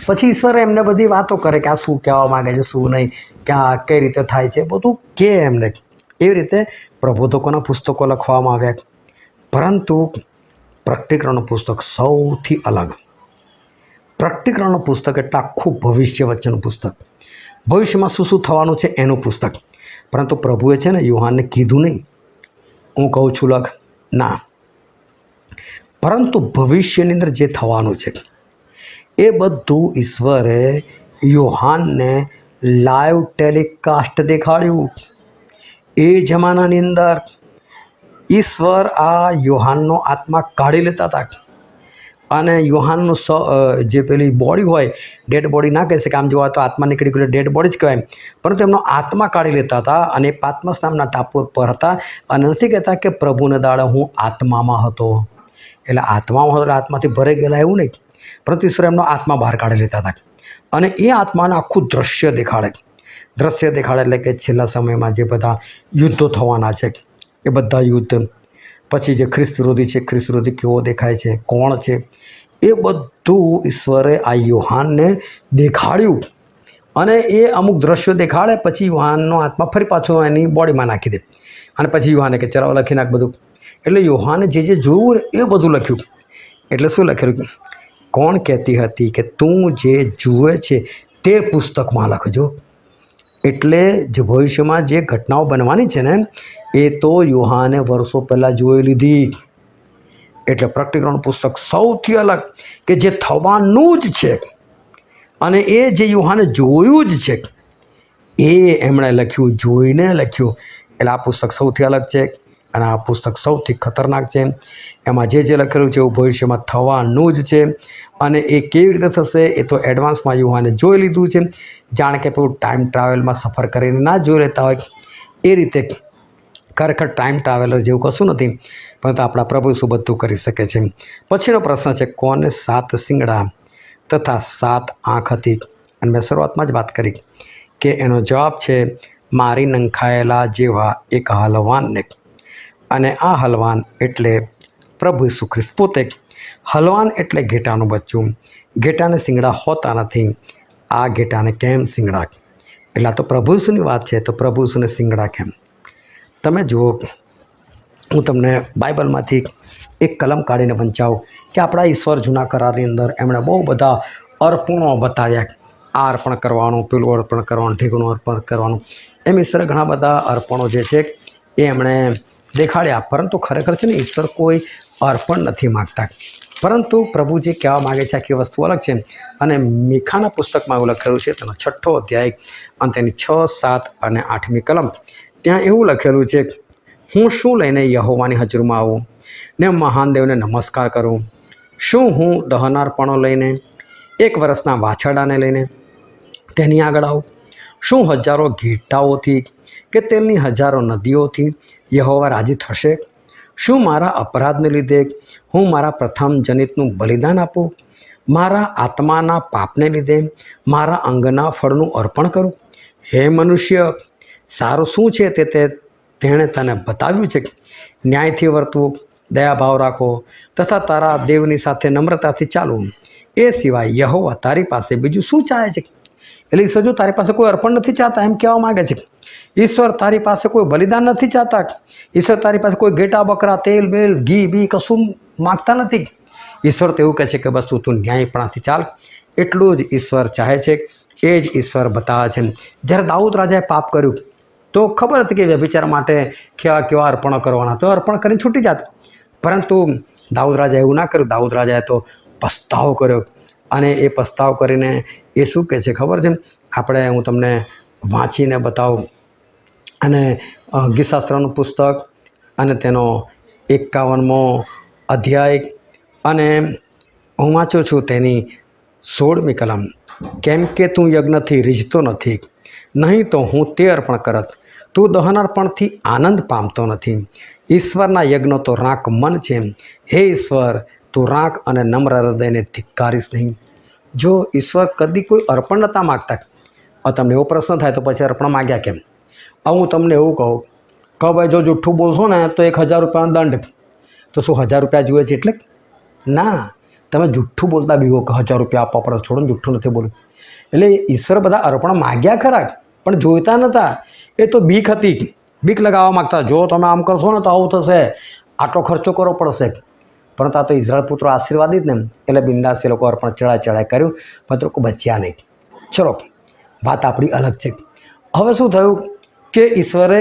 પછી ઈશ્વરે એમને બધી વાતો કરે કે આ શું કહેવા માગે છે, શું નહીં, કે આ કઈ રીતે થાય છે, બધું કે એમને. એવી રીતે પ્રબોધકોના પુસ્તકો લખવામાં આવ્યા. પરંતુ પ્રકટીકરણનું પુસ્તક સૌથી અલગ. પ્રકટીકરણનું પુસ્તક એટલે આખું ભવિષ્ય વચ્ચેનું પુસ્તક. ભવિષ્યમાં શું થવાનું છે એનું પુસ્તક. પરંતુ પ્રભુએ છે ને યોહાનને કીધું નહીં, હું કહું છું લખ, ના. પરંતુ ભવિષ્યની અંદર જે થવાનું છે એ બધું ઈશ્વરે યોહાનને લાઈવ ટેલિકાસ્ટ દેખાડ્યું. એ જમાનાની અંદર ઈશ્વર આ યોહાનનો આત્મા કાઢી લેતા હતા, અને યોહાનનું જે પેલી બોડી હોય, ડેડ બોડી ના કહી શકે, આમ જોવા તો આત્મા નીકળી ગયો ડેડ બોડી જ કહેવાય, પરંતુ એમનો આત્મા કાઢી લેતા હતા. અને પાત્મસ નામના ટાપુ પર હતા, અને નથી કહેતા કે પ્રભુને દાડે હું આત્મામાં હતો. એટલે આત્મામાં હતો એટલે આત્માથી ભરાઈ ગયેલા એવું નહીં, પરંતુ ઈશ્વર એમનો આત્મા બહાર કાઢી લેતા હતા. અને એ આત્માને આખું દ્રશ્ય દેખાડે. દ્રશ્ય દેખાડે એટલે કે છેલ્લા સમયમાં જે બધા યુદ્ધો થવાના છે એ બધા યુદ્ધ, પછી જે ખ્રિસ્ત વિરોધી છે, ખ્રિસ્ત વિરોધી કેવો દેખાય છે, કોણ છે, એ બધું ઈશ્વરે આ યોહાનને દેખાડ્યું. અને એ અમુક દ્રશ્યો દેખાડે પછી યોહાનનો આત્મા ફરી પાછો એની બોડીમાં નાખી દે, અને પછી યોહાને કે ચલાવો લખી નાખ બધું. એટલે યોહાને જે જોયું ને એ બધું લખ્યું. એટલે શું લખેલું? કોણ કહેતી હતી કે તું જે જુએ છે તે પુસ્તકમાં લખજો. એટલે જે ભવિષ્યમાં જે ઘટનાઓ બનવાની છે ને એ તો યુહાને વર્ષો પહેલાં જોઈ લીધી. એટલે પ્રકટીકરણ પુસ્તક સૌથી અલગ કે જે થવાનું જ છે અને એ જે યુહાને જોયું જ છે એ એમણે લખ્યું, જોઈને લખ્યું. એટલે આ પુસ્તક સૌથી અલગ છે અને આ પુસ્તક સૌથી ખતરનાક છે. એમાં જે લખેલું છે એવું ભવિષ્યમાં થવાનું જ છે અને એ કેવી રીતે થશે એ તો એડવાન્સમાં યુહાને જોઈ લીધું છે. જાણે કે પેલું ટાઈમ ટ્રાવેલમાં સફર કરીને ના જોઈ લેતા હોય એ રીતે ખરેખર ટાઈમ ટ્રાવેલર જેવું કશું નથી, પરંતુ આપણા પ્રભુ શું બધું કરી શકે છે. પછીનો પ્રશ્ન છે, કોને 7 શિંગડા તથા 7 આંખ હતી? અને મેં શરૂઆતમાં જ વાત કરી કે એનો જવાબ છે મારી નંખાયેલા જેવા એક હલવાનને. અને આ હલવાન એટલે પ્રભુ ઈસુ ખ્રિસ્ત પોતે. હલવાન એટલે ઘેટાનું બચ્ચું. ઘેટાને શિંગડા હોતા નથી. આ ઘેટાને કેમ શિંગડા? એટલે આ તો પ્રભુ ઈસુની વાત છે, તો પ્રભુ ઈસુને શિંગડા કેમ? તમે જુઓ, હું તમને બાઇબલમાંથી એક કલમ કાઢીને વંચાવું કે આપણા ઈશ્વર જૂના કરારની અંદર એમણે બહુ બધા અર્પણો બતાવ્યા. આ અર્પણ કરવાનું, પેલું અર્પણ કરવાનું, ઢીકણું અર્પણ કરવાનું. એમ ઈશ્વરે ઘણા બધા અર્પણો જે છે એ એમણે દેખાડ્યા. પરંતુ ખરેખર છે ને ઈશ્વર કોઈ અર્પણ નથી માગતા, પરંતુ પ્રભુ જે કહેવા માગે છે આખી વસ્તુ અલગ છે. અને મીખાના પુસ્તકમાં એવું લખેલું છે, તેનો 6ઠ્ઠો અધ્યાય અને તેની 6, 7 અને 8મી કલમ. ત્યાં એવું લખેલું છે, હું શું લઈને યહોવાની હજુરમાં આવું ને મહાન દેવને નમસ્કાર કરું? શું હું દહનાર્પણો લઈને, 1 વર્ષના વાછરડાને લઈને તેની આગળ આવું? શું હજારો ઘેટાઓથી કે તેલની હજારો નદીઓથી યહોવા રાજી થશે? શું મારા અપરાધને લીધે હું મારા પ્રથમ જનિતનું બલિદાન આપું? મારા આત્માના પાપને લીધે મારા અંગના ફળનું અર્પણ કરું? હે મનુષ્ય, સારું શું છે તેણે તને બતાવ્યું છે? ન્યાયથી વર્તવું, દયાભાવ રાખો તથા તારા દેવની સાથે નમ્રતાથી ચાલવું. એ સિવાય યહોવા તારી પાસે બીજું શું ચાહે છે? એટલે ઈશ્વર જો તારી પાસે કોઈ અર્પણ નથી ચાહતા એમ કહેવા માગે છે. ઈશ્વર તારી પાસે કોઈ બલિદાન નથી ચાહતા. ઈશ્વર તારી પાસે કોઈ ઘેટા બકરા, તેલ બેલ, ઘી બી કશું માગતા નથી. ઈશ્વર તો એવું કહે છે કે બસ તું ન્યાયપણાથી ચાલ. એટલું જ ઈશ્વર ચાહે છે, એ જ ઈશ્વર બતાવે છે. જ્યારે દાઉદ રાજાએ પાપ કર્યું તો ખબર હતી કે વ્યભિચાર માટે કેવા અર્પણો કરવાના, તો અર્પણ કરીને છૂટી જાત. પરંતુ દાઉદ રાજાએ એવું ના કર્યું. દાઉદ રાજાએ તો પસ્તાવો કર્યો અને એ પસ્તાવ કરીને એ શું કહે છે ખબર છે? આપણે હું તમને વાંચીને બતાવું. અને ગીતશાસ્ત્રનું પુસ્તક અને તેનો 51મો અધ્યાય અને હું વાંચું છું તેની 16મી કલમ. કેમ કે તું યજ્ઞથી રીઝતો નથી, નહીં તો હું તે અર્પણ કરત. તું દહન અર્પણથી આનંદ પામતો નથી. ઈશ્વરના યજ્ઞ તો રાંક મન છે. હે ઈશ્વર, તું રાંક અને નમ્ર હૃદયને ધિક્કારીશ નહીં. જો ઈશ્વર કદી કોઈ અર્પણ નહોતા માગતા. તમને એવો પ્રશ્ન થાય તો પછી અર્પણ માગ્યા કેમ? હું તમને એવું કહું કે ભાઈ જો જુઠ્ઠું બોલશો ને તો 1000 રૂપિયાનો દંડ. તો શું 1000 રૂપિયા જોઈએ છે એટલે? ના, તમે જુઠ્ઠું બોલતા બીવો કે 1000 રૂપિયા આપવા પડે. છોડો, જુઠ્ઠું નથી બોલ્યું. એટલે ઈશ્વર બધા અર્પણ માગ્યા ખરા, પણ જોઈતા નહોતા. એ તો બીક હતી, બીક લગાવવા માગતા. જો તમે આમ કરશો ને તો આવું થશે, આટલો ખર્ચો કરવો પડશે. પરંતુ આ તો ઇઝરાયલ પુત્રો આશીર્વાદિત ને, એટલે બિંદાસ એ લોકો અર્પણ ચડાય કર્યું, પણ લોકો બચ્યા નહીં. ચલો, વાત આપણી અલગ છે. હવે શું થયું કે ઈશ્વરે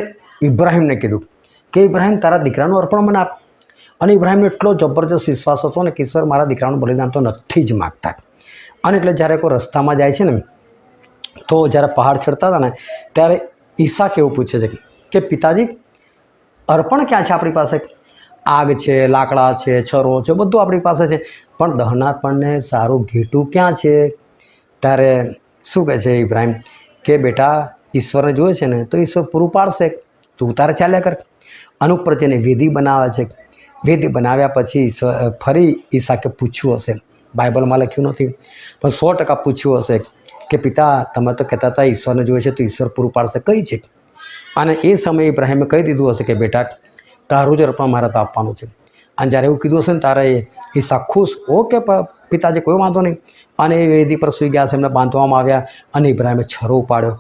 ઇબ્રાહીમને કીધું કે ઇબ્રાહીમ, તારા દીકરાનું અર્પણ મને આપ. અને ઇબ્રાહીમને એટલો જબરજસ્ત વિશ્વાસ હતો ને કે ઈશ્વર મારા દીકરાનું બલિદાન તો નથી જ માગતા. અને એટલે જ્યારે કોઈ રસ્તામાં જાય છે ને, તો જ્યારે પહાડ ચડતા હતા ને ત્યારે ઈસાક એવું પૂછે છે કે પિતાજી, અર્પણ ક્યાં છે આપણી પાસે? આગ છે, લાકડા છે, છરો છે, બધું આપણી પાસે છે, પણ દહનાર્પણને સારું ઘેટું ક્યાં છે? ત્યારે શું કહે છે ઇબ્રાહીમ કે બેટા, ઈશ્વરને જોઈએ છે ને તો ઈશ્વર પૂરું પાડશે, તું તારે ચાલ્યા કર. અનુપર જેને વિધિ બનાવે છે. વિધિ બનાવ્યા પછી ફરી ઈસાકે પૂછ્યું હશે, બાઇબલમાં લખ્યું નથી પણ 100% પૂછ્યું હશે કે પિતા, તમે તો કહેતા હતા ઈશ્વરને જોઈએ છે તો ઈશ્વર પૂરું પાડશે, કઈ છે? અને એ સમયે ઇબ્રાહીમે કહી દીધું હશે કે બેટા, તારું જ અર્પણ મારે તો આપવાનું છે. અને જ્યારે એવું કીધું હશે ને તારે ઈસાક ખુશ, ઓકે પિતાજી કોઈ વાંધો નહીં. અને એ વેદી પર સૂઈ ગયા છે, એમને બાંધવામાં આવ્યા અને ઇબ્રાહીમે છરો ઉપાડ્યો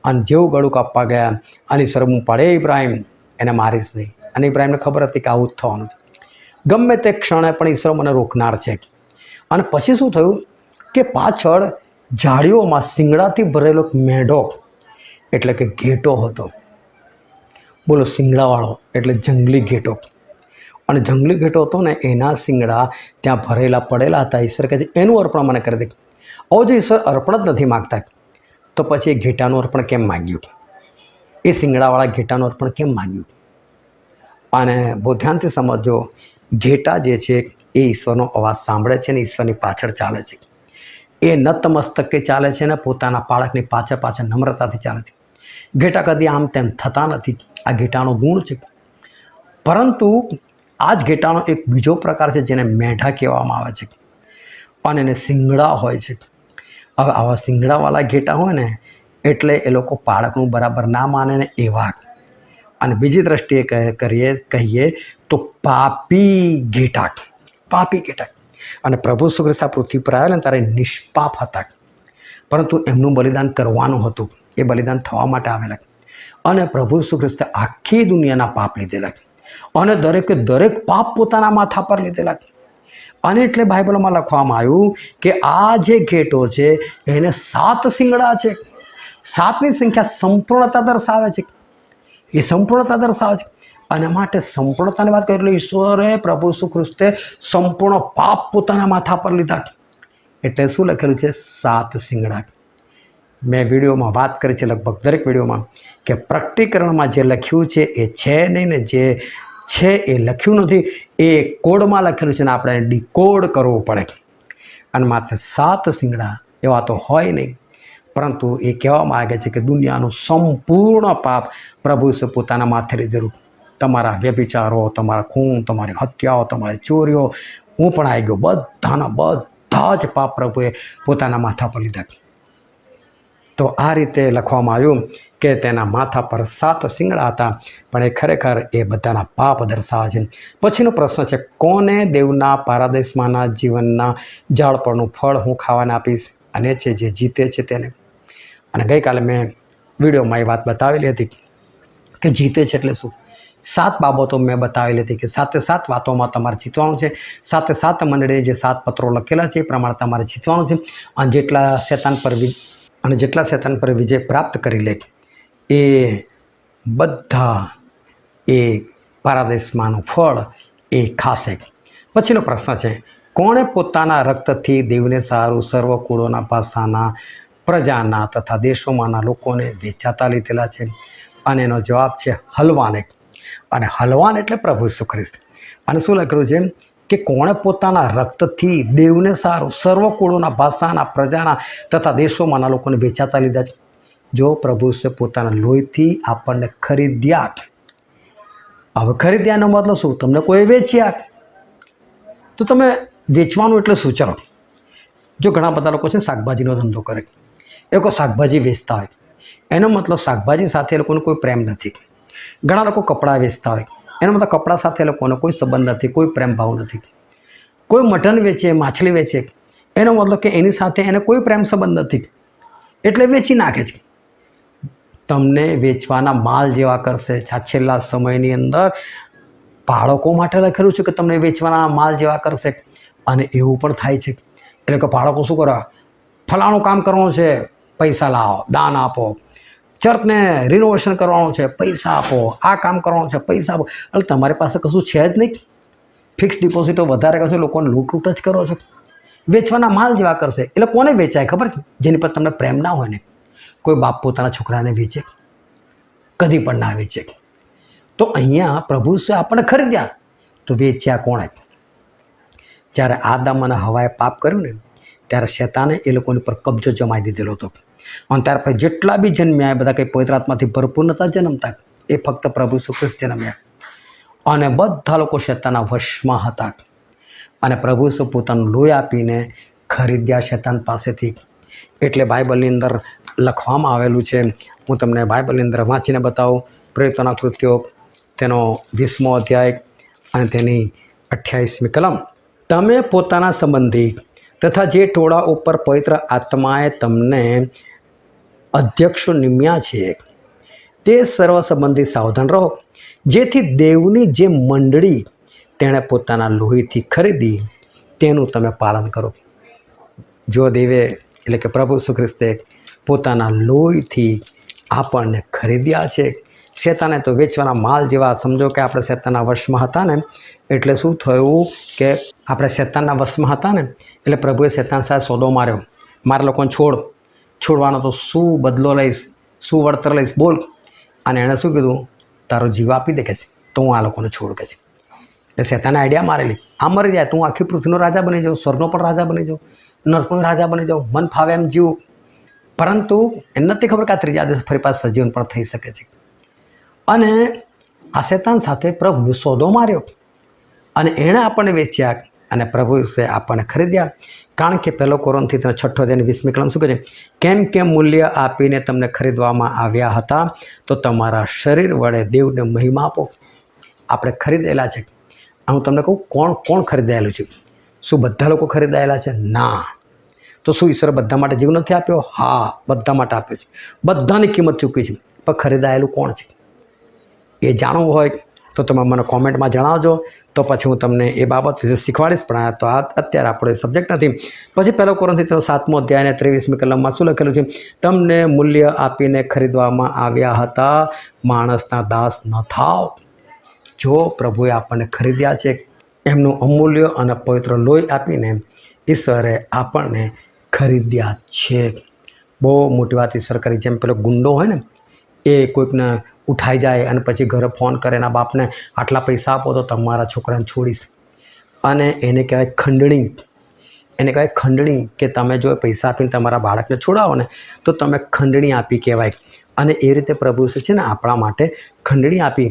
અને જેવું ગળું કાપવા ગયા અને શરમ પાડે ઇબ્રાહીમ, એને મારીશ નહીં. અને ઇબ્રાહીમને ખબર હતી કે આવું જ થવાનું છે. ગમે તે ક્ષણે પણ ઈશ્વર મને રોકનાર છે. અને પછી શું થયું કે પાછળ ઝાડીઓમાં શિંગડાથી ભરેલો મેઢો એટલે કે ઘેટો હતો. બોલો, શિંગડાવાળો એટલે જંગલી ઘેટો. અને જંગલી ઘેટો હતો ને, એના શિંગડા ત્યાં ભરેલા પડેલા હતા. ઈશ્વર કહે છે એનું અર્પણ મને કરી દે. હવે જો ઈશ્વર અર્પણ જ નથી માગતા, તો પછી એ ઘેટાનું અર્પણ કેમ માગ્યું? એ શિંગડાવાળા ઘેટાનું અર્પણ કેમ માગ્યું? અને બહુ ધ્યાનથી સમજો, ઘેટા જે છે એ ઈશ્વરનો અવાજ સાંભળે છે ને ઈશ્વરની પાછળ ચાલે છે. એ નતમસ્તકે ચાલે છે ને પોતાના પાળકની પાછળ પાછળ નમ્રતાથી ચાલે છે. ઘેટા કદી આમ તેમ થતા નથી. આ ઘેટાનો ગુણ છે. પરંતુ આ જ ઘેટાનો એક બીજો પ્રકાર છે જેને મેઢા કહેવામાં આવે છે, અને એને શિંગડા હોય છે. હવે આવા શિંગડાવાળા ઘેટા હોય ને એટલે એ લોકો પાળકનું બરાબર ના માને ને એવા. અને બીજી દ્રષ્ટિએ કહીએ તો પાપી ઘેટા. પાપી ઘેટા. અને પ્રભુ ઈસુ ખ્રિસ્ત આ પૃથ્વી પર આવેલા ને ત્યારે નિષ્પાપ હતા, પરંતુ એમનું બલિદાન કરવાનું હતું. એ બલિદાન થવા માટે આવેલા. અને પ્રભુ ઈસુ ખ્રિસ્તે આખી દુનિયાના પાપ લીધેલા, અને દરેકે દરેક પાપ પોતાના માથા પર લીધેલા. અને એટલે બાઇબલમાં લખવામાં આવ્યું કે આ જે ઘેટો છે એને 7 શિંગડા છે. 7ની સંખ્યા સંપૂર્ણતા દર્શાવે છે. એ સંપૂર્ણતા દર્શાવે છે. અને માટે સંપૂર્ણતાની વાત કરીએ એટલે ઈશ્વરે, પ્રભુ ઈસુ ખ્રિસ્તે સંપૂર્ણ પાપ પોતાના માથા પર લીધા. એટલે શું લખેલું છે? 7 શિંગડા. મેં વિડીયોમાં વાત કરી છે, લગભગ દરેક વિડીયોમાં, કે પ્રકટીકરણમાં જે લખ્યું છે એ છે નહીં ને જે છે એ લખ્યું નથી. એ કોડમાં લખેલું છે ને આપણે ડીકોડ કરવું પડે. અને માત્ર 7 શિંગડા એવા તો હોય નહીં, પરંતુ એ કહેવા માગે છે કે દુનિયાનું સંપૂર્ણ પાપ પ્રભુ ઈસુ પોતાના માથે લીધેલું. તમારા વ્યભિચારો, તમારા ખૂન, તમારી હત્યાઓ, તમારી ચોરીઓ, હું પણ આવી ગયો, બધા જ પાપ પ્રભુએ પોતાના માથા પર લીધા. તો આ રીતે લખવામાં આવ્યું કે તેના માથા પર 7 શિંગડા હતા, પણ એ ખરેખર એ બધાના પાપ દર્શાવે છે. પછીનો પ્રશ્ન છે, કોને દેવના પારાદેશમાંના જીવનના ઝાડ પરનું ફળ હું ખાવાને આપીશ? અને છે જે જીતે છે તેને. અને ગઈકાલે મેં વિડીયોમાં એ વાત બતાવેલી હતી કે જીતે છે એટલે શું. 7 બાબતો મેં બતાવેલી હતી કે 7 વાતોમાં તમારે જીતવાનું છે. 7 મંડળીએ જે 7 પત્રો લખેલા છે એ પ્રમાણે તમારે જીતવાનું છે. અને જેટલા શેતાન પર વિજય પ્રાપ્ત કરી લે એ બધા એ પારાદેશમાંનું ફળ એ ખાશે. પછીનો પ્રશ્ન છે, કોણે પોતાના રક્તથી દેવને સારું સર્વ કુળોના, ભાષાના, પ્રજાના તથા દેશોમાંના લોકોને વેચાતા લીધેલા છે? અને એનો જવાબ છે હલવાને. અને હલવાન એટલે પ્રભુ ઈસુ ખ્રિસ્ત. અને શું લખેલું છે કે કોણે પોતાના રક્તથી દેવને સારું સર્વ કુળોના, ભાષાના, પ્રજાના તથા દેશોમાંના લોકોને વેચાતા લીધા છે. જો પ્રભુ ઈસુએ પોતાના લોહીથી આપણને ખરીદ્યા. હવે ખરીદ્યાનો મતલબ શું? તમને કોઈ વેચ્યા તો તમે વેચવાનું એટલે શું? ચલો, જો ઘણા બધા લોકો છે શાકભાજીનો ધંધો કરે, એ લોકો શાકભાજી વેચતા હોય, એનો મતલબ શાકભાજી સાથે એ લોકોને કોઈ પ્રેમ નથી. ઘણા લોકો કપડાં વેચતા હોય, એનો મતલબ કપડાં સાથે એ લોકોનો કોઈ સંબંધ નથી, કોઈ પ્રેમ ભાવ નથી. કોઈ મટન વેચે, માછલી વેચે, એનો મતલબ કે એની સાથે એને કોઈ પ્રેમ સંબંધ નથી, એટલે વેચી નાખે છે. તમને વેચવાના માલ જેવા કરશે. આ છેલ્લા સમયની અંદર બાળકો માટે લખેલું છે કે તમને વેચવાના માલ જેવા કરશે. અને એવું પણ થાય છે. એટલે કે બાળકો શું કરે? ફલાણું કામ કરવાનું છે, પૈસા લાવો, દાન આપો. ચર્ચને રિનોવેશન કરવાનું છે, પૈસા આપો. આ કામ કરવાનું છે, પૈસા આપો. એટલે તમારી પાસે કશું છે જ નહીં. ફિક્સ ડિપોઝિટો વધારે કરશો, લોકોને લૂંટ જ કરો છો. વેચવાના માલ જેવા કરશે. એટલે કોને વેચાય ખબર છે? જેની પર તમને પ્રેમ ના હોય ને. કોઈ બાપ પોતાના છોકરાને વેચે? કદી પણ ના વેચે. તો અહીંયા પ્રભુ ઈસુએ આપણને ખરીદ્યા, તો વેચ્યા કોણે? જ્યારે આદમ અને હવાએ પાપ કર્યું ને ત્યારે શેતાને એ લોકોની પર કબજો જમાઈ દીધેલો હતો. અને ત્યાર પછી જેટલા બી જન્મ્યા એ બધા કંઈ પવિત્ર આત્માથી ભરપૂર નતા જન્મતા, એ ફક્ત પ્રભુ ઈસુ ખ્રિસ્ત જન્મ્યા. અને બધા લોકો શેતાનના વશમાં હતા. અને પ્રભુ ઈસુ પોતાનું લોહી આપીને ખરીદ્યા શેતાન પાસેથી. એટલે બાઇબલની અંદર લખવામાં આવેલું છે, હું તમને બાઇબલની અંદર વાંચીને બતાવું. પ્રેરિતોના કૃત્યો તેનો 20મો અધ્યાય અને તેની 28મી કલમ. તમે પોતાના સંબંધી તથા જે ટોળા ઉપર પવિત્ર આત્માએ તમને અધ્યક્ષો નિમ્યા છે તે સર્વ સંબંધી સાવધાન રહો, જેથી દેવની જે મંડળી તેણે પોતાના લોહીથી ખરીદી તેનું તમે પાલન કરો. જો દેવે એટલે કે પ્રભુ ઈસુ ખ્રિસ્તે પોતાના લોહીથી આપણને ખરીદ્યા છે. શેતાને તો વેચવાના માલ જેવા, સમજો કે આપણે શેતાનના વશમાં હતા ને, એટલે શું થયું કે આપણે શેતાનના વશમાં હતા ને એટલે પ્રભુએ શેતાન સાથે સોદો માર્યો, મારા લોકોને છોડવાનો તો શું બદલો લઈશ, શું વળતર લઈશ બોલ. અને એણે શું કીધું, તારો જીવ આપી દે કે છે તો હું આ લોકોને છોડ કે છે. એટલે શેતાને આઈડિયા મારેલી, આ મરી જાય તો હું આખી પૃથ્વીનો રાજા બની જાઉં, સ્વર્ગનો પણ રાજા બની જાઉં, નર્કનો રાજા બની જાઉં, મન ફાવે એમ જીવું. પરંતુ એને નથી ખબર કે આ ત્રીજા દિવસ ફરી પાછું સજીવન પણ થઈ શકે છે. અને આ શેતાન સાથે પ્રભુએ સોદો માર્યો અને એણે આપણને વેચ્યા અને પ્રભુ વિશે આપણને ખરીદ્યા. કારણ કે 1 કોરિન્થી 6:20 કલમ શું કહે છે, કેમ કે મૂલ્ય આપીને તમને ખરીદવામાં આવ્યા હતા તો તમારા શરીર વડે દેવને મહિમા આપો. આપણે ખરીદેલા છે. હું તમને કહું, કોણ ખરીદાયેલું છે? શું બધા લોકો ખરીદાયેલા છે? ના. તો શું ઈશ્વરે બધા માટે જીવ નથી આપ્યો? હા, બધા માટે આપ્યો છે. બધાની કિંમત ચૂકી છે. પણ ખરીદાયેલું કોણ છે એ જાણવું હોય તો તમે મને કોમેન્ટમાં જણાવજો, તો પછી હું તમને એ બાબત વિશે શીખવાડીશ. પણ તો અત્યારે આપણો સબ્જેક્ટ નથી. પછી 1 કોરિન્થી 7:23 કલમમાં શું લખેલું છે, તમને મૂલ્ય આપીને ખરીદવામાં આવ્યા હતા, માણસના દાસ ન થાવ. જો પ્રભુએ આપણને ખરીદ્યા છે, એમનું અમૂલ્ય અને પવિત્ર લોહી આપીને ઈશ્વરે આપણને ખરીદ્યા છે. બહુ મોટી વાત ઈશ્વર કરી. જેમ પેલો ગુંડો હોય ને, એ કોઈકને ઉઠાઈ જાય અને પછી ઘરે ફોન કરે એના બાપને, આટલા પૈસા આપો તો તમારા છોકરાને છોડીશ. અને એને કહેવાય ખંડણી. એને કહેવાય ખંડણી, કે તમે જો પૈસા આપીને તમારા બાળકને છોડાવો ને તો તમે ખંડણી આપી કહેવાય. અને એ રીતે પ્રભુ છે ને આપણા માટે ખંડણી આપી.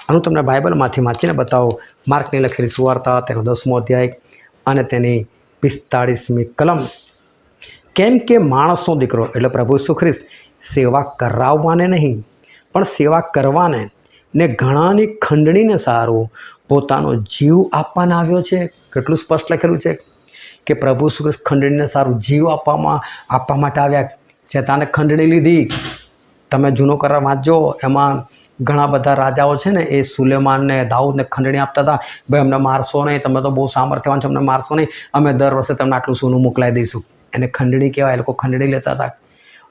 હું તમને બાઇબલમાંથી વાંચીને બતાવું. માર્કની લખેલી સુવાર્તા તેનો 10મો અધ્યાય અને તેની 45મી કલમ. કેમ કે માણસનો દીકરો એટલે પ્રભુ ઈસુ ખ્રિસ્ત સેવા કરાવવાને નહીં પણ સેવા કરવાને ને ઘણાની ખંડણીને સારું પોતાનો જીવ આપવાને આવ્યો છે. કેટલું સ્પષ્ટ લખેલું છે કે પ્રભુ ઈસુ ખ્રિસ્ત ખંડણીને સારું જીવ આપવા માટે આવ્યા. શેતાને ખંડણી લીધી. તમે જૂનો કરાર વાંચજો, એમાં ઘણા બધા રાજાઓ છે ને, એ સુલેમાનને, દાઉદને ખંડણી આપતા હતા. ભાઈ અમને મારશો નહીં, તમે તો બહુ સામર્થ્યવાન છો, અમને મારશો નહીં, અમે દર વર્ષે તમને આટલું સોનું મોકલાવી દઈશું. એને ખંડણી કહેવાય. એ લોકો ખંડણી લેતા હતા.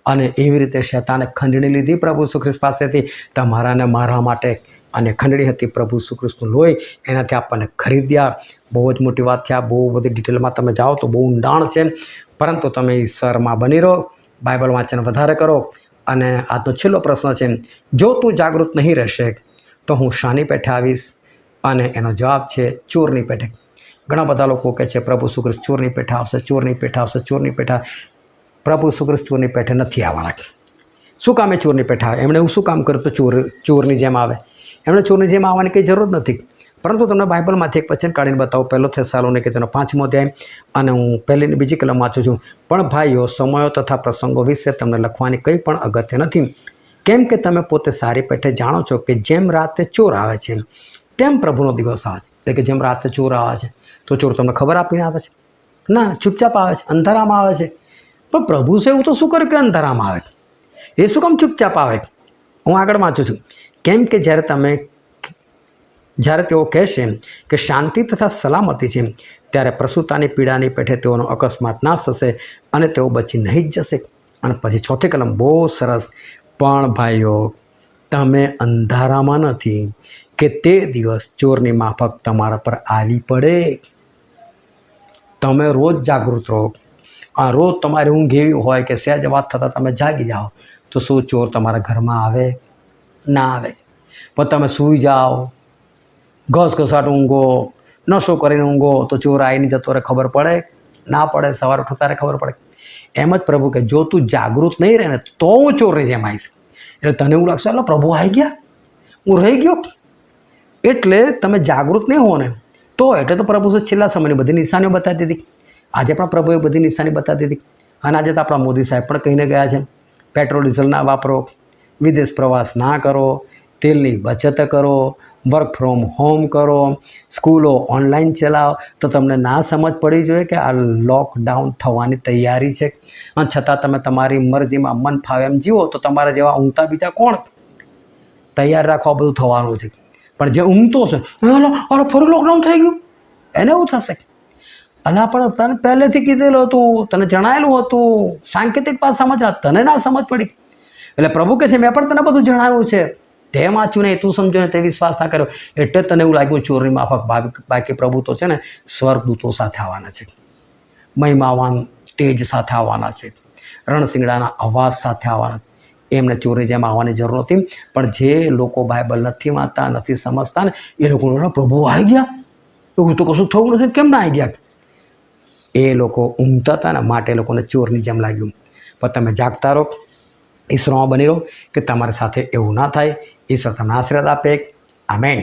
અને એવી રીતે શેતાને ખંડણી લીધી પ્રભુ ઈસુ ખ્રિસ્ત પાસેથી, તમારા અને મારા માટે. અને ખંડણી હતી પ્રભુ ઈસુ ખ્રિસ્તનું લોહી, એનાથી આપણને ખરીદ્યા. બહુ જ મોટી વાત છે આ. બહુ બધી ડિટેલમાં તમે જાઓ તો બહુ ઊંડાણ છે. પરંતુ તમે ઈશ્વરમાં બની રહો, બાઇબલ વાંચન વધારે કરો. અને આજનો છેલ્લો પ્રશ્ન છે, જો તું જાગૃત નહીં રહેશે તો હું શાની પેઠે આવીશ? અને એનો જવાબ છે ચોરની પેઠે. ઘણા બધા લોકો કહે છે પ્રભુ ઈસુ ખ્રિસ્ત ચોરની પેઠે આવશે, ચોરની પેઠે આવશે, ચોરની પેઠે. પ્રભુ ઈસુ ખ્રિસ્ત ચોરની પેઠે નથી આવવાના. શું કામ એ ચોરની પેઠે આવે? એમણે એવું શું કામ કર્યું તો ચોરની જેમ આવે? એમણે ચોરની જેમ આવવાની કંઈ જરૂર નથી. પરંતુ તમને બાઇબલમાંથી એક વચન કાઢીને બતાવું. 1 થેસાલોનિકીનો 5મો અધ્યાય અને હું 1 ને 2 કલમ વાંચું છું. પણ ભાઈઓ, સમયો તથા પ્રસંગો વિશે તમને લખવાની કંઈ પણ અગત્ય નથી, કેમ કે તમે પોતે સારી પેઠે જાણો છો કે જેમ રાતે ચોર આવે છે તેમ પ્રભુનો દિવસ આવે છે. એટલે કે જેમ રાતે ચોર આવે છે તો ચોર તમને ખબર આપીને આવે છે? ના, ચૂપચાપ આવે છે, અંધારામાં આવે છે. પણ પ્રભુ છે એવું તો શું કર્યું કે અંધારામાં આવે? એ શું કામ ચૂપચાપ આવે? હું આગળ વાંચું છું. કેમ કે જ્યારે તેઓ કહેશે કે શાંતિ તથા સલામતી છે, ત્યારે પ્રસૂતાની પીડાની પેઠે તેઓનો અકસ્માત નાશ થશે અને તેઓ બચી નહીં જ જશે. અને પછી 4th કલમ બહુ સરસ. પણ ભાઈઓ, તમે અંધારામાં નથી કે તે દિવસ ચોરની માફક તમારા પર આવી પડે. તમે રોજ જાગૃત રહો. આ રોજ તમારી ઊંઘ એવી હોય કે સહેજ વાત થતાં તમે જાગી જાઓ તો શું ચોર તમારા ઘરમાં આવે? ના આવે. પણ તમે સૂઈ જાઓ, ઘસઘસાટ ઊંઘો, નશો કરીને ઊંઘો તો ચોર આવીને જતો રહે, ખબર પડે? ના પડે. સવારે ઉઠો ત્યારે ખબર પડે. એમ જ પ્રભુ કે જો તું જાગૃત નહીં રહે ને તો હું ચોરની જેમ આવીશ. એટલે તને એવું લાગશે એટલે પ્રભુ આવી ગયા, હું રહી ગયો. એટલે તમે જાગૃત નહીં હો ને તો, એટલે તો પ્રભુ છેલ્લા સમયની બધી નિશાનીઓ બતાવી દીધી. આજે પણ પ્રભુએ બધી નિશાની બતાવી દીધી. અને આજે તો આપણા મોદી સાહેબ પણ કહીને ગયા છે, પેટ્રોલ ડીઝલ ના વાપરો, વિદેશ પ્રવાસ ના કરો, તેલની બચત કરો, વર્ક ફ્રોમ હોમ કરો, સ્કૂલો ઓનલાઈન ચલાવો. તો તમને ના સમજ પડી જોઈએ કે આ લોકડાઉન થવાની તૈયારી છે, અને છતાં તમે તમારી મરજીમાં મન ફાવે એમ જીવો તો તમારા જેવા ઊંઘતા બીજા કોણ? તૈયાર રાખો, બધું થવાનું છે. પણ જે ઊંઘતો છે, અરે ફરી લોકડાઉન થઈ ગયું, એને એવું થશે. અલા પણ તને પહેલેથી કીધેલું હતું, તને જણાયેલું હતું, સાંકેતિક પાસ સમજ, તને ના સમજ પડી. એટલે પ્રભુ કહે છે મેં પણ તને બધું જણાવ્યું છે, તે વાંચ્યું નહીં, તું સમજો ને તે વિશ્વાસ ના કર્યો, એટલે તને એવું લાગ્યું ચોરની માફક. બાકી પ્રભુ તો છે ને સ્વર્ગદૂતો સાથે આવવાના છે, મહિમાવાન તેજ સાથે આવવાના છે, રણશિંગડાના અવાજ સાથે આવવાના છે. એમને ચોરની જેમ આવવાની જરૂર નથી. પણ જે લોકો બાઇબલ નથી વાંચતા, નથી સમજતા ને, એ લોકો પ્રભુ આવી ગયા, એવું તો કશું થવું નથી, કેમ ના આવી ગયા? એ લોકો ઊંઘતા હતા ને, માટે લોકોને ચોરની જેમ લાગ્યું. પણ તમે જાગતા રહો, ઈશ્વરમાં બની રહો કે તમારી સાથે એવું ના થાય. ઈશ્વર તમને આશીર્વાદ આપે. આમેન.